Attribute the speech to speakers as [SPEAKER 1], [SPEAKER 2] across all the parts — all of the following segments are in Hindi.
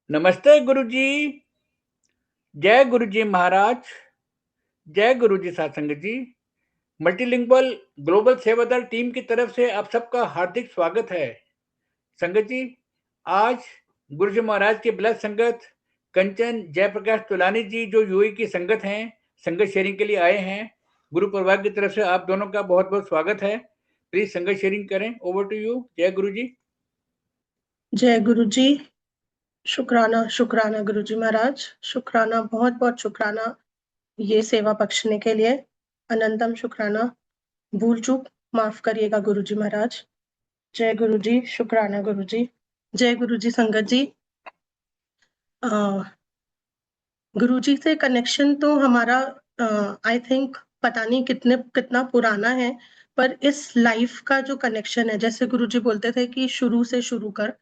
[SPEAKER 1] नमस्ते गुरुजी। जय गुरुजी महाराज। जय गुरुजी सत्संग जी। मल्टीलिंगुअल ग्लोबल सेवादल टीम की तरफ से आप सबका हार्दिक स्वागत है। संगत जी, आज गुरुजी महाराज की ब्लड संगत कंचन जयप्रकाश तुलानी जी जो यूएई की संगत हैं, संगत शेयरिंग के लिए आए हैं। गुरु प्रभाग की तरफ से आप दोनों का बहुत बहुत स्वागत है। प्लीज संगत शेयरिंग करें। Over to you. जय गुरु जी।
[SPEAKER 2] जय गुरु जी। शुक्राना शुक्राना गुरु जी महाराज, शुक्राना, बहुत बहुत शुक्राना ये सेवा बख्शने के लिए। अनंतम शुक्राना, भूल चूक माफ करिएगा गुरु जी महाराज। जय गुरु जी, शुक्राना गुरु जी। जय गुरु जी संगत जी। गुरु जी से कनेक्शन तो हमारा आई थिंक पता नहीं कितना पुराना है, पर इस लाइफ का जो कनेक्शन है, जैसे गुरु जी बोलते थे कि शुरू से शुरू कर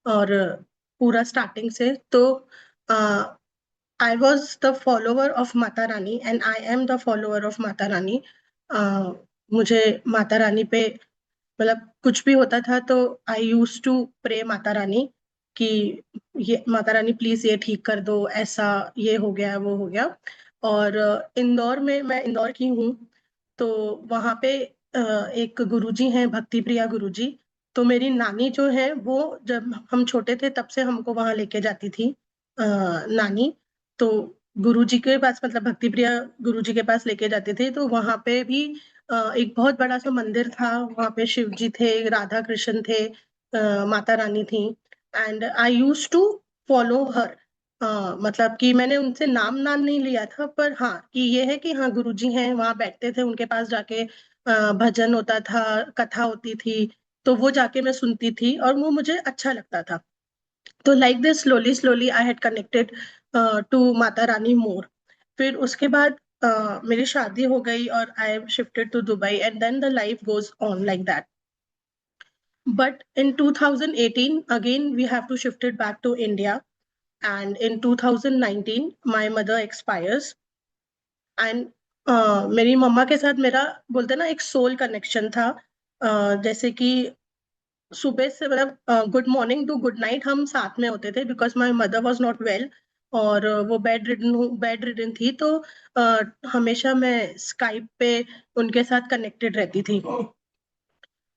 [SPEAKER 2] और पूरा स्टार्टिंग से, तो I was the follower of Mata Rani and I am the follower of Mata Rani. मुझे माता रानी पे मतलब कुछ भी होता था तो आई use to pray Mata Rani कि ये माता रानी प्लीज ये ठीक कर दो, ऐसा ये हो गया वो हो गया। और इंदौर में, मैं इंदौर की हूँ, तो वहाँ पे एक गुरुजी हैं, भक्ति प्रिया गुरुजी। तो मेरी नानी जो है वो जब हम छोटे थे तब से हमको वहाँ लेके जाती थी नानी। तो गुरुजी के पास, मतलब भक्ति प्रिया गुरुजी के पास लेके जाते थे, तो वहाँ पे भी एक बहुत बड़ा सा मंदिर था। वहाँ पे शिव जी थे, राधा कृष्ण थे, माता रानी थी। And I use to follow her. मतलब कि मैंने उनसे नाम नहीं लिया था, पर हाँ कि ये है कि हाँ गुरुजी हैं, वहाँ बैठते थे, उनके पास जाके भजन होता था, कथा होती थी, तो वो जाके मैं सुनती थी और वो मुझे अच्छा लगता था। तो like this slowly slowly I had connected to Mata Rani मोर। फिर उसके बाद मेरी शादी हो गई और I shifted to Dubai and then the life goes on like that. But in 2018, again, we have to shift it back to India. And in 2019, my mother expires. And मेरी मम्मा के साथ मेरा, बोलते ना, एक सोल कनेक्शन था। जैसे कि सुबह से, मतलब good morning to good night हम साथ में होते थे, because my mother was not well और वो बेड रिडन थी। तो हमेशा मैं स्काइप पे उनके साथ कनेक्टेड रहती थी।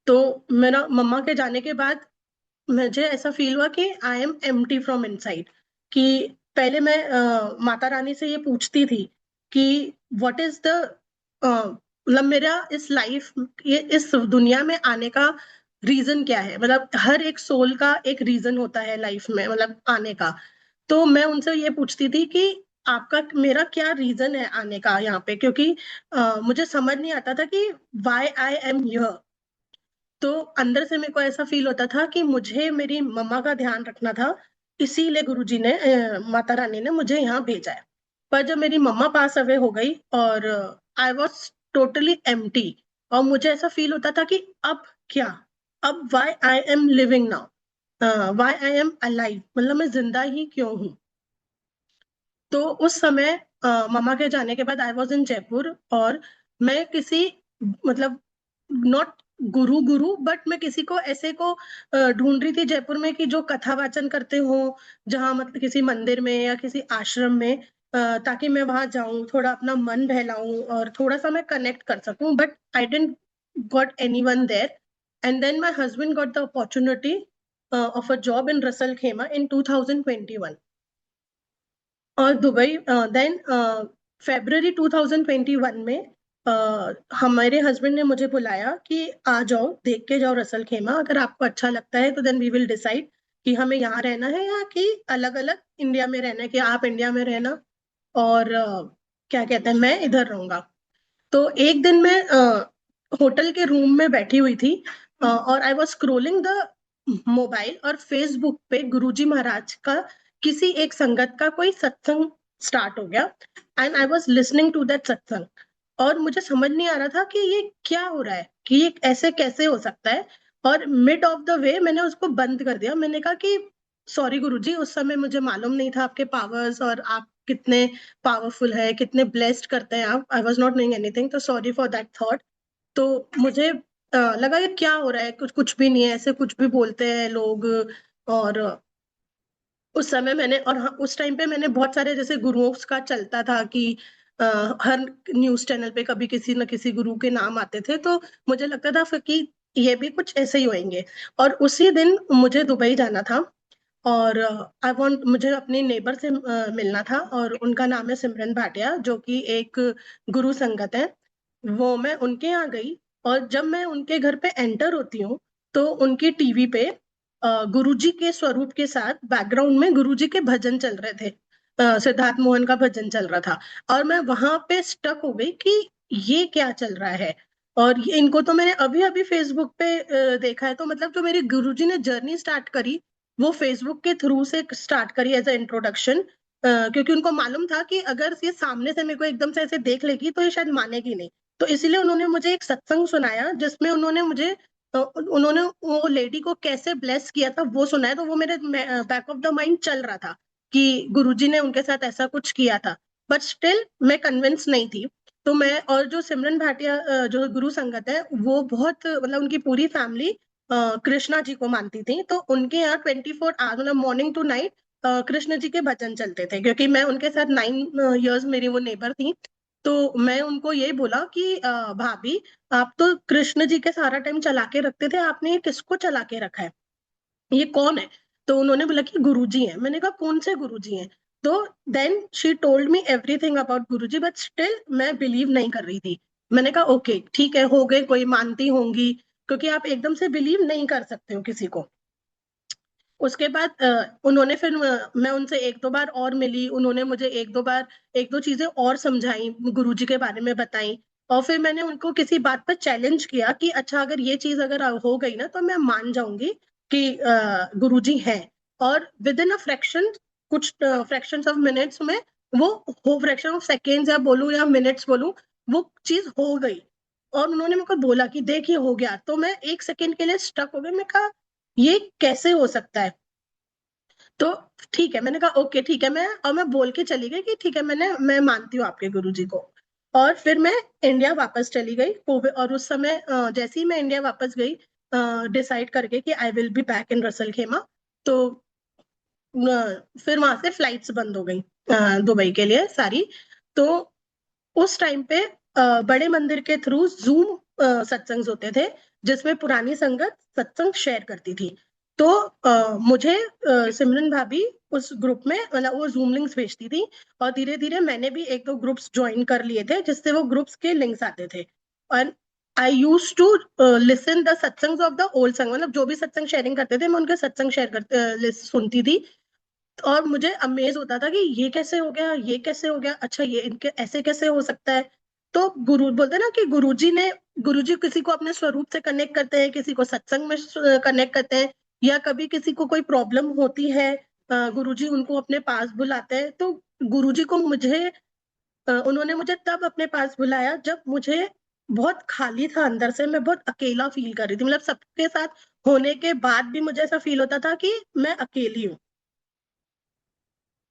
[SPEAKER 2] तो मेरा मम्मा के जाने के बाद मुझे ऐसा फील हुआ कि I am empty from inside. कि पहले मैं माता रानी से ये पूछती थी कि व्हाट इज द, मतलब मेरा इस लाइफ, ये इस दुनिया में आने का रीजन क्या है। मतलब हर एक सोल का एक रीजन होता है लाइफ में, मतलब आने का। तो मैं उनसे ये पूछती थी कि आपका, मेरा क्या रीजन है आने का यहाँ पे, क्योंकि मुझे समझ नहीं आता था कि वाई आई एम हियर। तो अंदर से मेरे को ऐसा फील होता था कि मुझे मेरी मम्मा का ध्यान रखना था, इसीलिए गुरुजी ने, माता रानी ने मुझे यहाँ भेजा है। पर जब मेरी मम्मा पास अवे हो गई और आई वॉज टोटली एम्प्टी, और मुझे ऐसा फील होता था कि अब क्या, अब why I am living now, why I am alive, मतलब मैं जिंदा ही क्यों हूँ। तो उस समय मम्मा के जाने के बाद आई वॉज इन जयपुर, और मैं किसी, मतलब नॉट गुरु गुरु, बट मैं किसी को ऐसे को ढूंढ रही थी जयपुर में कि जो कथा वाचन करते हो, जहाँ मतलब किसी मंदिर में या किसी आश्रम में, ताकि मैं वहां जाऊं, थोड़ा अपना मन बहलाऊं और थोड़ा सा मैं कनेक्ट कर सकूं। But I didn't got any one there. And then my husband got the opportunity of a job in Ras Al Khaimah in 2021 और दुबई। देन February 2021 में हमारे हस्बैंड ने मुझे बुलाया कि आ जाओ, देख के जाओ रसल खेमा, अगर आपको अच्छा लगता है तो देन वी विल डिसाइड कि हमें यहाँ रहना है या कि अलग अलग इंडिया में रहना है, कि आप इंडिया में रहना और क्या कहते हैं, मैं इधर रहूंगा। तो एक दिन मैं होटल के रूम में बैठी हुई थी और I was scrolling the mobile, और फेसबुक पे गुरुजी महाराज का किसी एक संगत का कोई सत्संग स्टार्ट हो गया and I was listening to that satsang. और मुझे समझ नहीं आ रहा था कि ये क्या हो रहा है, कि ये ऐसे कैसे हो सकता है। और मिड ऑफ द वे मैंने उसको बंद कर दिया। मैंने कहा कि सॉरी गुरुजी, उस समय मुझे मालूम नहीं था आपके पावर्स और आप कितने पावरफुल है, कितने ब्लेस्ड करते हैं आप। I was not knowing anything, तो सॉरी फॉर दैट थॉट। तो मुझे लगा ये क्या हो रहा है, कुछ कुछ भी नहीं है, ऐसे कुछ भी बोलते हैं लोग। और उस समय मैंने, और हाँ, उस टाइम पे मैंने बहुत सारे जैसे गुरुओं का चलता था कि हर न्यूज चैनल पे कभी किसी न किसी गुरु के नाम आते थे, तो मुझे लगता था फिर कि ये भी कुछ ऐसे ही होंगे। और उसी दिन मुझे दुबई जाना था, और आई वांट मुझे अपने नेबर से मिलना था, और उनका नाम है सिमरन भाटिया, जो कि एक गुरु संगत है। वो मैं उनके यहाँ गई, और जब मैं उनके घर पे एंटर होती हूँ, तो उनकी टीवी पे गुरुजी के स्वरूप के साथ बैकग्राउंड में गुरुजी के भजन चल रहे थे। सिद्धार्थ मोहन का भजन चल रहा था, और मैं वहां पे स्टक हो गई कि ये क्या चल रहा है। और इनको तो मैंने अभी अभी फेसबुक पे देखा है, तो मतलब जो मेरे गुरुजी ने जर्नी स्टार्ट करी, वो फेसबुक के थ्रू से स्टार्ट करी एज ए इंट्रोडक्शन। क्योंकि उनको मालूम था कि अगर ये सामने से मेरे को एकदम से ऐसे देख लेगी तो ये शायद मानेगी नहीं। तो इसीलिए उन्होंने मुझे एक सत्संग सुनाया, जिसमें उन्होंने मुझे उन्होंने वो लेडी को कैसे ब्लेस किया था वो सुनाया। तो वो मेरे बैक ऑफ द माइंड चल रहा था कि गुरुजी ने उनके साथ ऐसा कुछ किया था, बट स्टिल मैं कन्विंस नहीं थी। तो मैं, और जो सिमरन भाटिया जो गुरु संगत है, वो बहुत मतलब उनकी पूरी फैमिली कृष्णा जी को मानती थी। तो उनके यहाँ 24 आवर मतलब morning to night Krishna ji के भजन चलते थे। क्योंकि मैं उनके साथ 9 इयर्स मेरी वो नेबर थी, तो मैं उनको ये बोला कि भाभी, आप तो कृष्ण जी के सारा टाइम चला के रखते थे, आपने ये किसको चला के रखा है, ये कौन है? तो उन्होंने बोला कि गुरुजी हैं। मैंने कहा कौन से गुरुजी हैं? तो then she told me everything about Guruji, but still मैं बिलीव नहीं कर रही थी। मैंने कहा ओके ठीक है, हो गए, कोई मानती होंगी, क्योंकि आप एकदम से बिलीव नहीं कर सकते हो किसी को। उसके बाद उन्होंने फिर मैं उनसे एक दो बार और मिली, उन्होंने मुझे एक दो बार एक दो चीजें और समझाई, गुरुजी के बारे में बताई। और फिर मैंने उनको किसी बात पर चैलेंज किया कि अच्छा, अगर ये चीज अगर हो गई ना, तो मैं मान जाऊंगी कि गुरुजी हैं। और विद इन अ फ्रैक्शन, कुछ फ्रैक्शन ऑफ मिनट्स में, वो हो, फ्रैक्शन ऑफ सेकेंड्स या बोलूं या मिनट्स बोलूं, वो चीज हो गई। और उन्होंने मेरे को बोला कि देखिए हो गया। तो मैं एक सेकेंड के लिए स्टक हो गई, मैं कहा ये कैसे हो सकता है? तो ठीक है, मैंने कहा ओके ठीक है, मैं बोल के चली गई कि ठीक है, मैं मानती हूँ आपके गुरुजी को। और फिर मैं इंडिया वापस चली गई कोविड, और उस समय जैसे ही मैं इंडिया वापस गई, डिसाइड करके कि I will be back in Ras Al खेमा। तो फिर वहां से फ्लाइट्स बंद हो गई दुबई के लिए सारी। तो उस टाइम पे बड़े मंदिर के थ्रू जूम सत्संग होते थे, जिसमें पुरानी संगत सत्संग शेयर करती थी। तो मुझे सिमरन भाभी उस ग्रुप में, मतलब वो जूम लिंक्स भेजती थी, और धीरे धीरे मैंने भी एक दो ग्रुप्स ज्वाइन कर लिए थे, जिससे वो ग्रुप्स के लिंक्स आते थे। और आई यूज टू लिसन द सत्संग ऑफ द ओल्ड संग, मतलब जो भी सत्संग शेयरिंग करते थे, मैं उनके सत्संग शेयर करते सुनती थी। और मुझे अमेज होता था कि ये कैसे हो गया, ये कैसे हो गया, अच्छा ये इनके ऐसे कैसे हो सकता है। तो गुरु बोलते हैं ना कि गुरुजी किसी को अपने स्वरूप से कनेक्ट करते हैं, किसी को सत्संग में कनेक्ट करते हैं, या कभी किसी को कोई प्रॉब्लम होती है, गुरुजी उनको अपने पास बुलाते हैं। तो गुरुजी को उन्होंने मुझे तब अपने पास बुलाया जब मुझे बहुत खाली था अंदर से, मैं बहुत अकेला फील कर रही थी, मतलब सबके साथ होने के बाद भी मुझे ऐसा फील होता था कि मैं अकेली हूँ।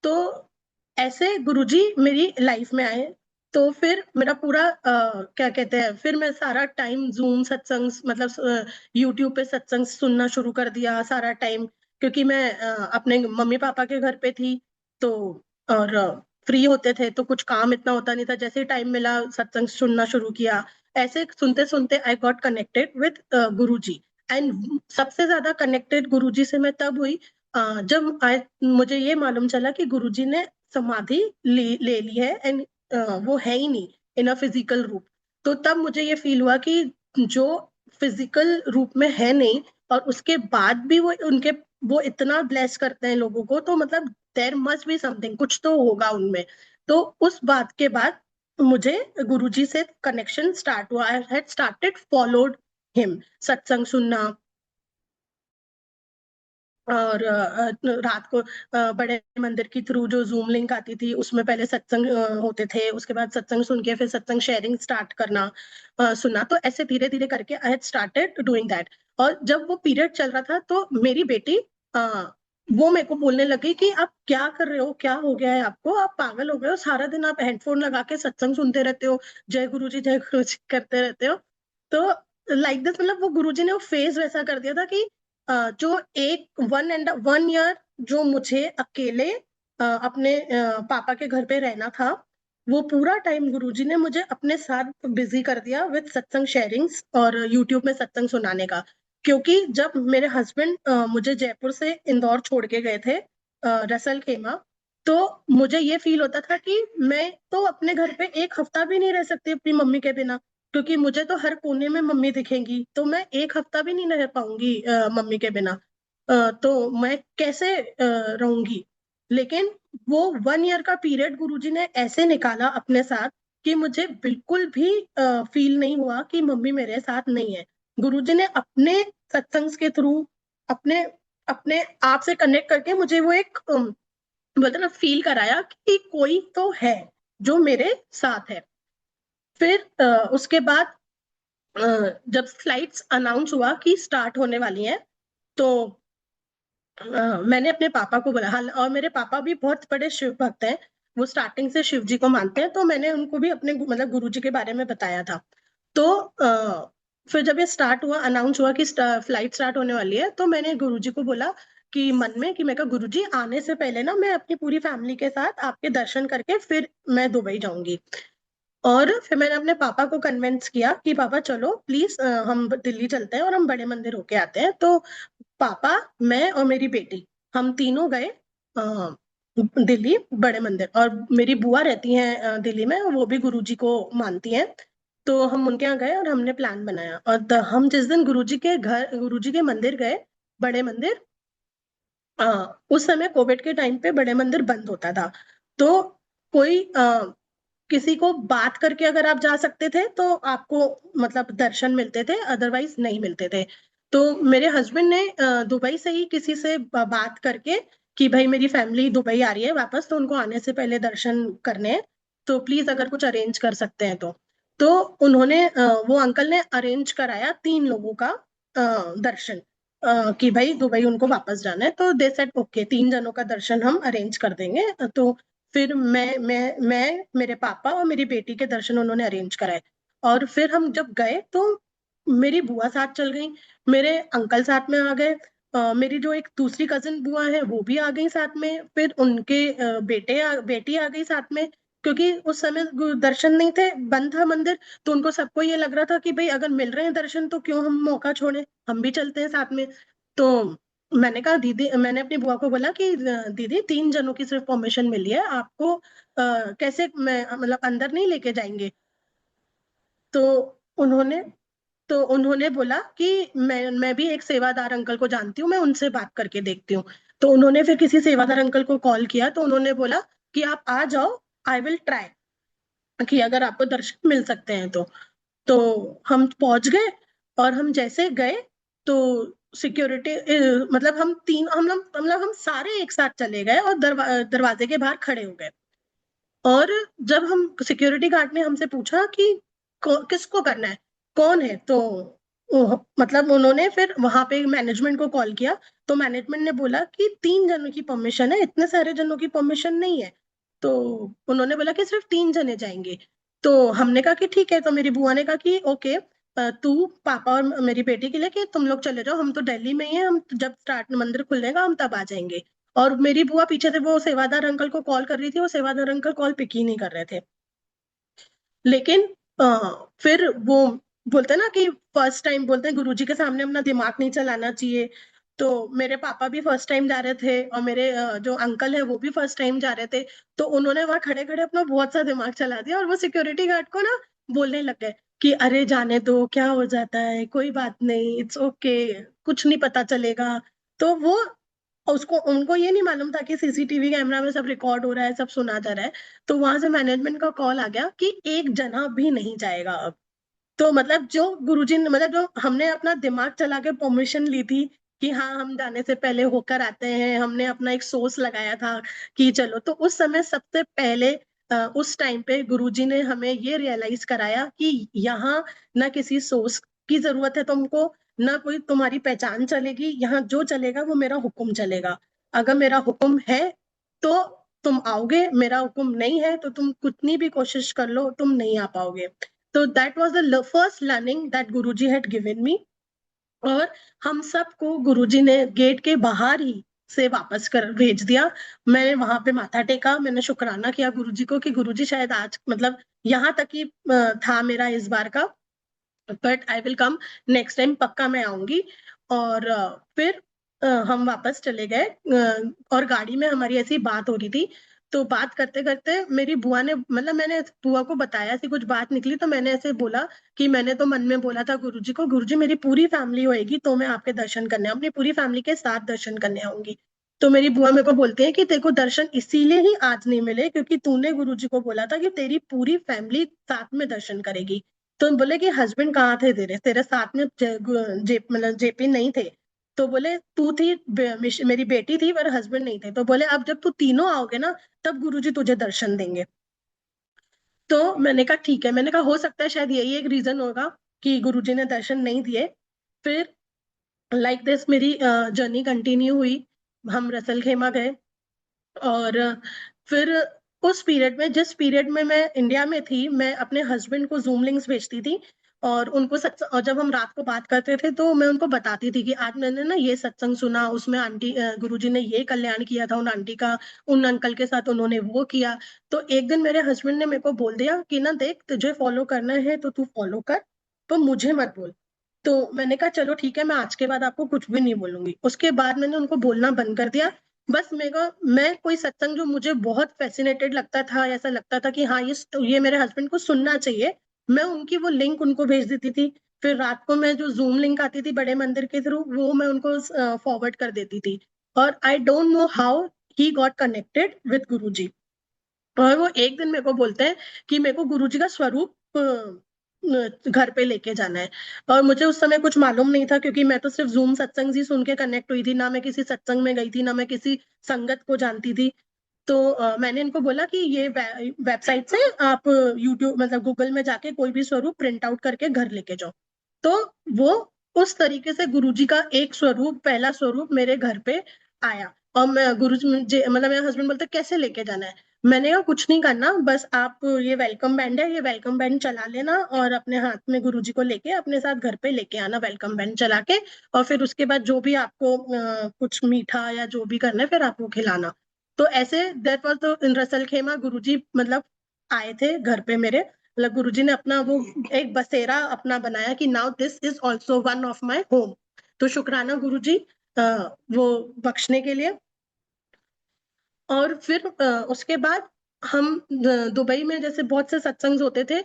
[SPEAKER 2] तो ऐसे गुरुजी मेरी लाइफ में आए। तो फिर मेरा पूरा क्या कहते हैं, फिर मैं सारा टाइम जूम सत्संग, मतलब यूट्यूब पे सत्संग सुनना शुरू कर दिया सारा टाइम। क्योंकि मैं अपने मम्मी पापा के घर पे थी, तो और फ्री होते थे, तो कुछ काम इतना होता नहीं था, जैसे टाइम मिला सत्संग सुनना शुरू किया। ऐसे सुनते सुनते I got connected with Guruji. And सबसे ज्यादा कनेक्टेड गुरुजी से मैं तब हुई जब मुझे ये मालूम चला कि गुरुजी ने समाधि ले ली है, एंड वो है ही नहीं इन अ फिजिकल रूप। तो तब मुझे ये फील हुआ कि जो फिजिकल रूप में है नहीं, और उसके बाद भी वो इतना ब्लेस करते हैं लोगों को, तो मतलब देयर मस्ट बी समथिंग, कुछ तो होगा उनमें। तो उस बात के बाद मुझे गुरुजी से कनेक्शन स्टार्ट हुआ। I had started followed him, सत्संग सुनना। और रात को बड़े मंदिर की थ्रू जो जूम लिंक आती थी, उसमें पहले सत्संग होते थे, उसके बाद सत्संग सुन के फिर सत्संग शेयरिंग स्टार्ट करना सुना। तो ऐसे धीरे धीरे करके I had started doing that. और जब वो पीरियड चल रहा था, तो मेरी बेटी वो मेरे को बोलने लगी कि आप क्या कर रहे हो, क्या हो गया है आपको, आप पागल हो गए हो, सारा दिन आप हेडफोन लगा के सत्संग सुनते रहते हो, जय गुरु जी करते रहते हो। तो लाइक दिस, मतलब वो गुरुजी ने वो फेज वैसा कर दिया था कि जो एक 1.5 ईयर जो मुझे अकेले अपने पापा के घर पे रहना था, वो पूरा टाइम गुरुजी ने मुझे अपने साथ बिजी कर दिया विद सत्संग शेयरिंग्स और यूट्यूब में सत्संग सुनाने का। क्योंकि जब मेरे हस्बैंड मुझे जयपुर से इंदौर छोड़ के गए थे रसल खेमा, तो मुझे ये फील होता था कि मैं तो अपने घर पे एक हफ्ता भी नहीं रह सकती अपनी मम्मी के बिना, क्योंकि मुझे तो हर कोने में मम्मी दिखेंगी, तो मैं एक हफ्ता भी नहीं रह पाऊंगी मम्मी के बिना। तो मैं कैसे रहूंगी। लेकिन वो 1 ईयर का पीरियड गुरुजी ने ऐसे निकाला अपने साथ कि मुझे बिल्कुल भी फील नहीं हुआ कि मम्मी मेरे साथ नहीं है। गुरुजी ने अपने सत्संग के थ्रू अपने अपने आप से कनेक्ट करके मुझे वो एक बोलते ना फील कराया कि कोई तो है जो मेरे साथ है। फिर उसके बाद जब फ्लाइट्स अनाउंस हुआ कि स्टार्ट होने वाली हैं, तो मैंने अपने पापा को बोला। हाल और मेरे पापा भी बहुत बड़े शिव भक्त हैं, वो स्टार्टिंग से शिव जी को मानते हैं, तो मैंने उनको भी अपने मतलब गुरु जी के बारे में बताया था। तो फिर जब ये स्टार्ट हुआ, अनाउंस हुआ कि फ्लाइट स्टार्ट होने वाली है, तो मैंने गुरु जी को बोला कि मन में कि मैं कहा गुरु जी आने से पहले ना मैं अपनी पूरी फैमिली के साथ आपके दर्शन करके फिर मैं दुबई जाऊंगी। और फिर मैंने अपने पापा को कन्विंस किया कि पापा चलो प्लीज हम दिल्ली चलते हैं और हम बड़े मंदिर होके आते हैं। तो पापा, मैं और मेरी बेटी, हम तीनों गए दिल्ली बड़े मंदिर। और मेरी बुआ रहती हैं दिल्ली में, वो भी गुरुजी को मानती हैं। तो हम उनके यहाँ गए और हमने प्लान बनाया। और हम जिस दिन गुरुजी के घर, गुरुजी के मंदिर गए, बड़े मंदिर, उस समय कोविड के टाइम पे बड़े मंदिर बंद होता था। तो कोई किसी को बात करके अगर आप जा सकते थे तो आपको मतलब दर्शन मिलते थे, अदरवाइज नहीं मिलते थे। तो मेरे हस्बैंड ने दुबई से ही किसी से बात करके कि भाई मेरी फैमिली दुबई आ रही है वापस, तो उनको आने से पहले दर्शन करने हैं, तो प्लीज अगर कुछ अरेंज कर सकते हैं तो उन्होंने वो अंकल ने अरेंज कराया 3 लोगों का दर्शन, कि भाई दुबई उनको वापस जाना है। तो दे सेड ओके, 3 जनों का दर्शन हम अरेंज कर देंगे। तो फिर मैं मेरे पापा और मेरी बेटी के दर्शन उन्होंने अरेंज कराए। और फिर हम जब गए तो मेरी बुआ साथ चल गई, मेरे अंकल साथ में आ गए, मेरी जो एक दूसरी कजिन बुआ है वो भी आ गई साथ में, फिर उनके बेटी आ गई साथ में। क्योंकि उस समय दर्शन नहीं थे, बंद था मंदिर, तो उनको सबको ये लग रहा था कि भाई अगर मिल रहे हैं दर्शन तो क्यों हम मौका छोड़े, हम भी चलते हैं साथ में। तो मैंने कहा दीदी, मैंने अपनी बुआ को बोला कि दीदी 3 जनों की सिर्फ परमिशन मिली है, आपको कैसे मैं मतलब अंदर नहीं लेके जाएंगे। तो उन्होंने तो उन्होंने बोला कि मैं भी एक सेवादार अंकल को जानती हूँ, मैं उनसे बात करके देखती हूँ। तो उन्होंने फिर किसी सेवादार अंकल को कॉल किया, तो उन्होंने बोला कि आप आ जाओ, आई विल ट्राई कि अगर आपको दर्शन मिल सकते हैं तो हम पहुंच गए। और हम जैसे गए तो सिक्योरिटी मतलब हम सारे एक साथ चले गए और दरवाजे के बाहर खड़े हो गए। और जब हम सिक्योरिटी गार्ड ने हमसे पूछा कि किसको करना है, कौन है, तो मतलब उन्होंने फिर वहां पे मैनेजमेंट को कॉल किया। तो मैनेजमेंट ने बोला कि 3 जनों की परमिशन है, इतने सारे जनों की परमिशन नहीं है। तो उन्होंने बोला कि सिर्फ 3 जने जाएंगे। तो हमने कहा कि ठीक है। तो मेरी बुआ ने कहा कि ओके, तू पापा और मेरी बेटी के लिए कि तुम लोग चले जाओ, हम तो दिल्ली में ही हैं, हम जब स्टार्ट मंदिर खुलेगा हम तब आ जाएंगे। और मेरी बुआ पीछे से वो सेवादार अंकल को कॉल कर रही थी, वो सेवादार अंकल कॉल पिक ही नहीं कर रहे थे। लेकिन फिर वो बोलते हैं ना कि फर्स्ट टाइम बोलते हैं गुरुजी के सामने अपना दिमाग नहीं चलाना चाहिए। तो मेरे पापा भी फर्स्ट टाइम जा रहे थे और मेरे जो अंकल है वो भी फर्स्ट टाइम जा रहे थे। तो उन्होंने वहां खड़े खड़े अपना बहुत सा दिमाग चला दिया और वो सिक्योरिटी गार्ड को ना बोलने लग गए कि अरे जाने दो, क्या हो जाता है, कोई बात नहीं, इट्स ओके, कुछ नहीं पता चलेगा। तो वो उसको उनको ये नहीं मालूम था कि सीसीटीवी कैमरा में सब रिकॉर्ड हो रहा है, सब सुना जा रहा है। तो वहां से मैनेजमेंट का कॉल आ गया कि एक जना भी नहीं जाएगा अब। तो मतलब जो गुरुजी ने मतलब जो हमने अपना दिमाग चला के परमिशन ली थी कि हाँ हम जाने से पहले होकर आते हैं, हमने अपना एक सोर्स लगाया था कि चलो। तो उस समय सबसे पहले उस टाइम पे गुरुजी ने हमें ये रियलाइज कराया कि यहाँ ना किसी सोर्स की जरूरत है तुमको, ना कोई तुम्हारी पहचान चलेगी, यहाँ जो चलेगा वो मेरा हुक्म चलेगा। अगर मेरा हुक्म है तो तुम आओगे, मेरा हुक्म नहीं है तो तुम कितनी भी कोशिश कर लो तुम नहीं आ पाओगे। तो that was the first learning that Guruji had given me. और हम सबको गुरुजी ने गेट के बाहर ही से वापस कर भेज दिया। मैंने वहां पे माथा टेका, मैंने शुक्राना किया गुरुजी को कि गुरुजी शायद आज मतलब यहाँ तक ही था मेरा इस बार का, but I will come next time, पक्का मैं आऊंगी। और फिर हम वापस चले गए, और गाड़ी में हमारी ऐसी बात हो रही थी। तो बात करते करते मेरी बुआ ने, मतलब मैंने बुआ को बताया, ऐसी कुछ बात निकली तो मैंने ऐसे बोला कि मैंने तो मन में बोला था गुरुजी को, गुरुजी मेरी पूरी फैमिली होएगी तो मैं आपके दर्शन करने अपनी पूरी फैमिली के साथ दर्शन करने आऊंगी। तो मेरी बुआ मेरे को बोलते हैं कि तेरे को दर्शन इसीलिए ही आज नहीं मिले क्योंकि तूने गुरुजी को बोला था कि तेरी पूरी फैमिली साथ में दर्शन करेगी। तो बोले कि हस्बैंड कहाँ थे तेरे तेरे साथ में मतलब जेपी नहीं थे। तो बोले तू थी, मेरी बेटी थी, पर हस्बैंड नहीं थे। तो बोले अब जब तू तीनों आओगे ना तब गुरुजी तुझे दर्शन देंगे। तो मैंने कहा ठीक है, मैंने कहा हो सकता है शायद यही एक रीजन होगा कि गुरुजी ने दर्शन नहीं दिए। फिर लाइक दिस मेरी जर्नी कंटिन्यू हुई। हम रसल खेमा गए, और फिर उस पीरियड में, जिस पीरियड में मैं इंडिया में थी, मैं अपने हस्बैंड को जूम लिंक्स भेजती थी, और उनको और जब हम रात को बात करते थे तो मैं उनको बताती थी कि आज मैंने ना ये सत्संग सुना, उसमें आंटी गुरुजी ने ये कल्याण किया था उन आंटी का, उन अंकल के साथ उन्होंने वो किया। तो एक दिन मेरे हस्बैंड ने मेरे को बोल दिया कि ना देख, तुझे फॉलो करना है तो तू फॉलो कर, तो मुझे मत बोल। तो मैंने कहा चलो ठीक है, मैं आज के बाद आपको कुछ भी नहीं बोलूंगी। उसके बाद मैंने उनको बोलना बंद कर दिया। बस मेरे को, मैं कोई सत्संग जो मुझे बहुत फैसिनेटेड लगता था, ऐसा लगता था कि हाँ ये मेरे हस्बैंड को सुनना चाहिए, मैं उनकी वो लिंक उनको भेज देती थी। फिर रात को मैं जो जूम लिंक आती थी बड़े मंदिर के थ्रू, वो मैं उनको फॉरवर्ड कर देती थी। और I don't know how he got connected with Guruji. और वो एक दिन मेरे को बोलते हैं कि मेरे को गुरुजी का स्वरूप घर पे लेके जाना है। और मुझे उस समय कुछ मालूम नहीं था क्योंकि मैं तो सिर्फ जूम सत्संग ही सुन के कनेक्ट हुई थी, ना मैं किसी सत्संग में गई थी, ना मैं किसी संगत को जानती थी। तो मैंने इनको बोला कि ये वेबसाइट से आप यूट्यूब मतलब गूगल में जाके कोई भी स्वरूप प्रिंट आउट करके घर लेके जाओ। तो वो उस तरीके से गुरुजी का एक स्वरूप, पहला स्वरूप मेरे घर पे आया। और मैं गुरुजी मुझे मतलब मेरे हस्बैंड बोलते कैसे लेके जाना है। मैंने कहा कुछ नहीं करना, बस आप ये वेलकम बैंड है, ये वेलकम बैंड चला लेना और अपने हाथ में गुरुजी को लेके अपने साथ घर पे लेके आना वेलकम बैंड चला के। और फिर उसके बाद जो भी आपको कुछ मीठा या जो भी करना है फिर आप वो खिलाना। तो ऐसे that was the in Ras Al खेमा गुरुजी मतलब आए थे घर पे मेरे, मतलब गुरुजी ने अपना वो एक बसेरा अपना बनाया कि now this is also one of my home. तो शुक्राना गुरुजी वो बख्शने के लिए। और फिर उसके बाद हम दुबई में जैसे बहुत से सत्संग होते थे,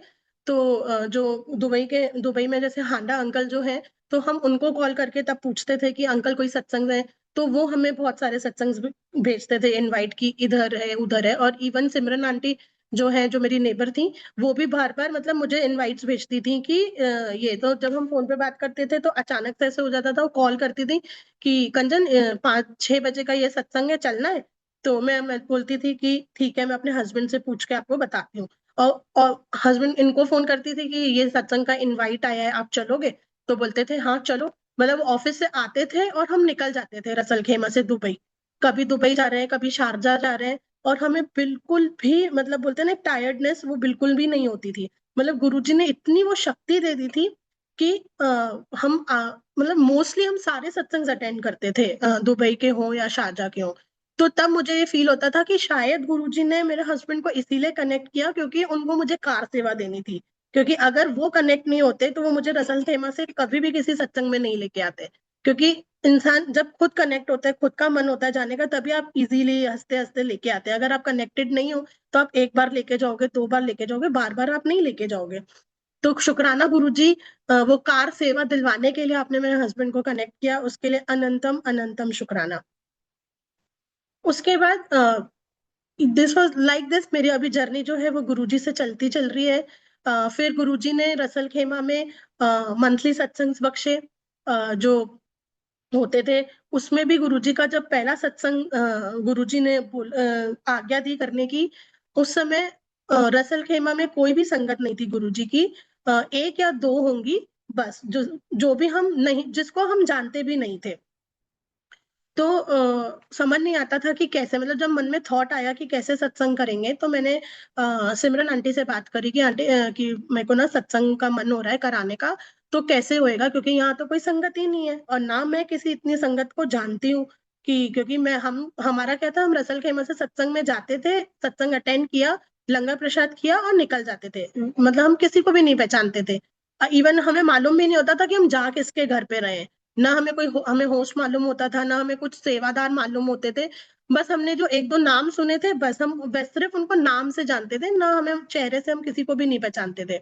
[SPEAKER 2] तो जो दुबई में जैसे हांडा अंकल जो है, तो हम उनको कॉल करके तब पूछते थे कि अंकल कोई सत्संग है। तो वो हमें बहुत सारे सत्संग भेजते थे इनवाइट की, इधर है उधर है। और इवन सिमरन आंटी जो है, जो मेरी नेबर थी, वो भी बार बार मतलब मुझे इनवाइट्स भेजती थी कि ये तो जब हम फोन पे बात करते थे तो अचानक से ऐसे हो जाता था, वो कॉल करती थी कि कंचन 5-6 बजे का ये सत्संग है, चलना है। तो मैं बोलती थी कि ठीक है, मैं अपने हस्बैंड से पूछ के आपको बताती हूँ। और हस्बैंड इनको फोन करती थी कि ये सत्संग का इनवाइट आया है, आप चलोगे? तो बोलते थे हाँ चलो। मतलब ऑफिस से आते थे और हम निकल जाते थे रसल खेमा से दुबई। कभी दुबई जा रहे हैं, कभी शारजा जा रहे हैं। और हमें बिल्कुल भी मतलब बोलते हैं ना टायर्डनेस, वो बिल्कुल भी नहीं होती थी। मतलब गुरुजी ने इतनी वो शक्ति दे दी थी कि हम मतलब मोस्टली हम सारे सत्संग अटेंड करते थे, दुबई के हों या शारजा के हों। तो तब मुझे ये फील होता था कि शायद गुरुजी ने मेरे हस्बैंड को इसीलिए कनेक्ट किया क्योंकि उनको मुझे कार सेवा देनी थी। क्योंकि अगर वो कनेक्ट नहीं होते तो वो मुझे रसल खेमा से कभी भी किसी सत्संग में नहीं लेके आते। क्योंकि इंसान जब खुद कनेक्ट होता है, खुद का मन होता है जाने का, तभी आप इजीली हंसते हंसते लेके आते हैं। अगर आप कनेक्टेड नहीं हो तो आप एक बार लेके जाओगे, 2 बार लेके जाओगे, बार बार आप नहीं लेके जाओगे। तो शुक्राना गुरुजी, वो कार सेवा दिलवाने के लिए आपने मेरे हस्बैंड को कनेक्ट किया, उसके लिए अनंतम अनंतम शुक्राना। उसके बाद दिस वाज लाइक दिस, मेरी अभी जर्नी जो है वो गुरुजी से चलती चल रही है। फिर गुरुजी ने रसल खेमा में मंथली सत्संग बख्शे, जो होते थे। उसमें भी गुरुजी का जब पहला सत्संग गुरुजी ने आज्ञा दी करने की, उस समय रसल खेमा में कोई भी संगत नहीं थी गुरुजी की। एक या दो होंगी बस, जो जो भी हम नहीं, जिसको हम जानते भी नहीं थे। तो समझ नहीं आता था कि कैसे, मतलब जब मन में थॉट आया कि कैसे सत्संग करेंगे, तो मैंने सिमरन आंटी से बात करी कि आंटी कि मेरे को ना सत्संग का मन हो रहा है कराने का, तो कैसे होएगा, क्योंकि यहाँ तो कोई संगत ही नहीं है और ना मैं किसी इतनी संगत को जानती हूँ। कि क्योंकि मैं हम हमारा क्या था, हम रसल खेमा से सत्संग में जाते थे, सत्संग अटेंड किया, लंगर प्रसाद किया और निकल जाते थे। मतलब हम किसी को भी नहीं पहचानते थे। इवन हमें मालूम भी नहीं होता था कि हम जा किसके घर पे रहे। ना हमें हमें होस्ट मालूम होता था, ना हमें कुछ सेवादार मालूम होते थे। बस हमने जो एक दो नाम सुने थे, बस सिर्फ उनको नाम से जानते थे, ना हमें चेहरे से हम किसी को भी नहीं पहचानते थे।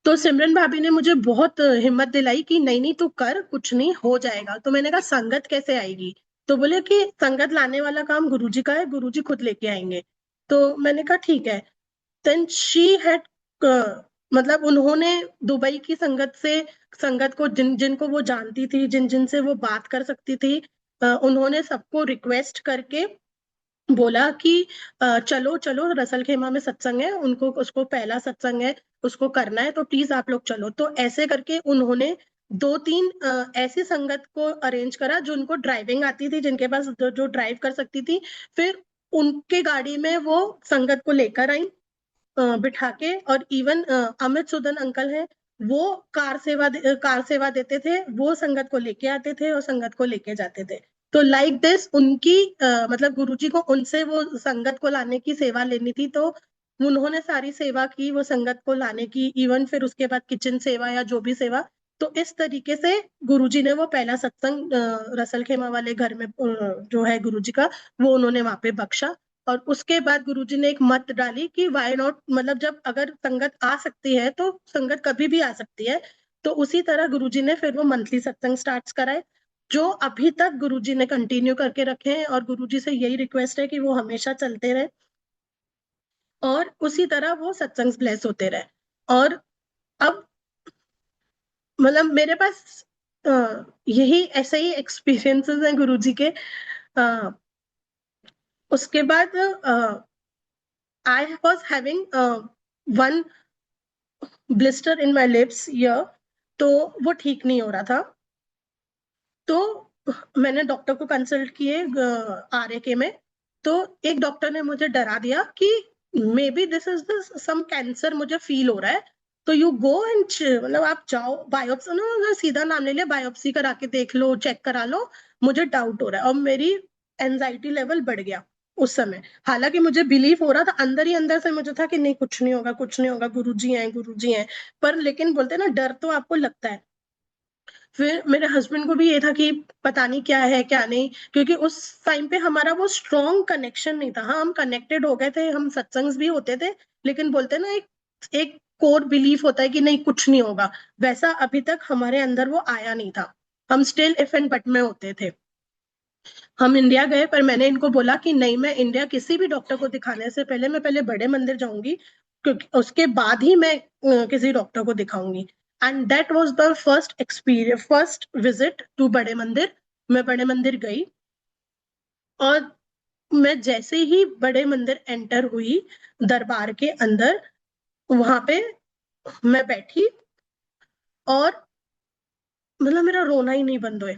[SPEAKER 2] तो सिमरन भाभी ने मुझे बहुत हिम्मत दिलाई कि नहीं नहीं तू कर, कुछ नहीं हो जाएगा। तो मैंने कहा संगत कैसे आएगी? तो बोले कि संगत लाने वाला काम गुरुजी का है, गुरुजी खुद लेके आएंगे। तो मैंने कहा ठीक है। देन शी हैड, मतलब उन्होंने दुबई की संगत से, संगत को जिनको वो जानती थी, जिन से वो बात कर सकती थी, उन्होंने सबको रिक्वेस्ट करके बोला कि चलो चलो रसल खेमा में सत्संग है, उनको उसको पहला सत्संग है, उसको करना है, तो प्लीज आप लोग चलो। तो ऐसे करके उन्होंने दो तीन ऐसी संगत को अरेंज करा जो उनको ड्राइविंग आती थी, जिनके पास जो ड्राइव कर सकती थी। फिर उनके गाड़ी में वो संगत को लेकर आई, बिठा के। और इवन अमित सुदन अंकल हैं, वो कार सेवा देते थे, वो संगत को लेके आते थे और संगत को लेके जाते थे। तो लाइक दिस उनकी मतलब गुरुजी को उनसे वो संगत को लाने की सेवा लेनी थी, तो उन्होंने सारी सेवा की वो संगत को लाने की। इवन फिर उसके बाद किचन सेवा या जो भी सेवा। तो इस तरीके से गुरुजी ने वो पहला सत्संग रसल खेमा वाले घर में जो है गुरुजी का, वो उन्होंने वहां पे बख्शा। और उसके बाद गुरुजी ने एक मत डाली कि वाई नॉट, मतलब जब अगर संगत आ सकती है तो संगत कभी भी आ सकती है। तो उसी तरह गुरुजी ने फिर वो मंथली सत्संग स्टार्ट कराए, जो अभी तक गुरुजी ने कंटिन्यू करके रखे हैं। और गुरुजी से यही रिक्वेस्ट है कि वो हमेशा चलते रहे और उसी तरह वो सत्संग ब्लेस होते रहे। और अब मतलब मेरे पास यही ऐसे ही एक्सपीरियंसेस हैं गुरुजी के। उसके बाद I was having one blister in my lips year, तो वो ठीक नहीं हो रहा था। तो मैंने डॉक्टर को कंसल्ट किए RAK में। तो एक डॉक्टर ने मुझे डरा दिया कि maybe this is some cancer मुझे फील हो रहा है, तो यू गो एंड मतलब आप जाओ बायोप्सी, ना सीधा नाम ले लिया, बायोप्सी करा के देख लो, चेक करा लो, मुझे डाउट हो रहा है। और मेरी एंजाइटी लेवल बढ़ गया उस समय। हालांकि मुझे बिलीव हो रहा था, अंदर ही अंदर से मुझे था कि नहीं कुछ नहीं होगा, कुछ नहीं होगा, गुरुजी हैं गुरुजी हैं। पर लेकिन बोलते हैं ना, डर तो आपको लगता है। फिर मेरे हस्बैंड को भी ये था कि पता नहीं क्या है क्या नहीं, क्योंकि उस टाइम पे हमारा वो स्ट्रॉन्ग कनेक्शन नहीं था। हाँ हम कनेक्टेड हो गए थे, हम सत्संग भी होते थे, लेकिन बोलते हैं ना एक एक कोर बिलीफ होता है कि नहीं कुछ नहीं होगा, वैसा अभी तक हमारे अंदर वो आया नहीं था। हम स्टिल इफ एंड बट में होते थे। हम इंडिया गए, पर मैंने इनको बोला कि नहीं, मैं इंडिया किसी भी डॉक्टर को दिखाने से पहले मैं पहले बड़े मंदिर जाऊंगी, क्योंकि उसके बाद ही मैं किसी डॉक्टर को दिखाऊंगी। And that was the first experience, first visit to बड़े मंदिर। मैं बड़े मंदिर गई, और मैं जैसे ही बड़े मंदिर एंटर हुई, दरबार के अंदर, वहां पे मैं बैठी, और मतलब मेरा रोना ही नहीं बंद हुआ।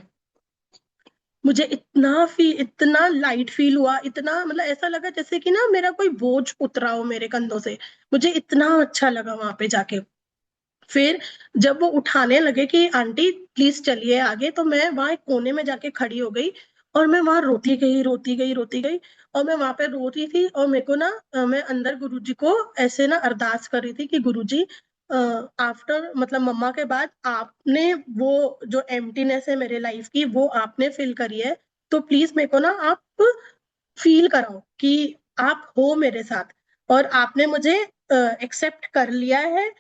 [SPEAKER 2] मुझे इतना लाइट फील हुआ, इतना मतलब ऐसा लगा जैसे कि ना मेरा कोई बोझ उतरा हो मेरे कंधों से। मुझे इतना अच्छा लगा वहां पे जाके। फिर जब वो उठाने लगे कि आंटी प्लीज चलिए आगे, तो मैं वहां एक कोने में जाके खड़ी हो गई, और मैं वहां रोती गई रोती गई रोती गई। और मैं वहां पे रो रही थी, और मेरे को ना मैं अंदर गुरुजी को ऐसे ना अरदास कर रही थी कि गुरुजी, आफ्टर मतलब मम्मा के बाद आपने वो जो एम्प्टीनेस है मेरे लाइफ की, वो आपने फिल करी है। तो प्लीज मेरे को ना आप फील कराओ कि आप हो मेरे साथ, और आपने मुझे एक्सेप्ट कर लिया है।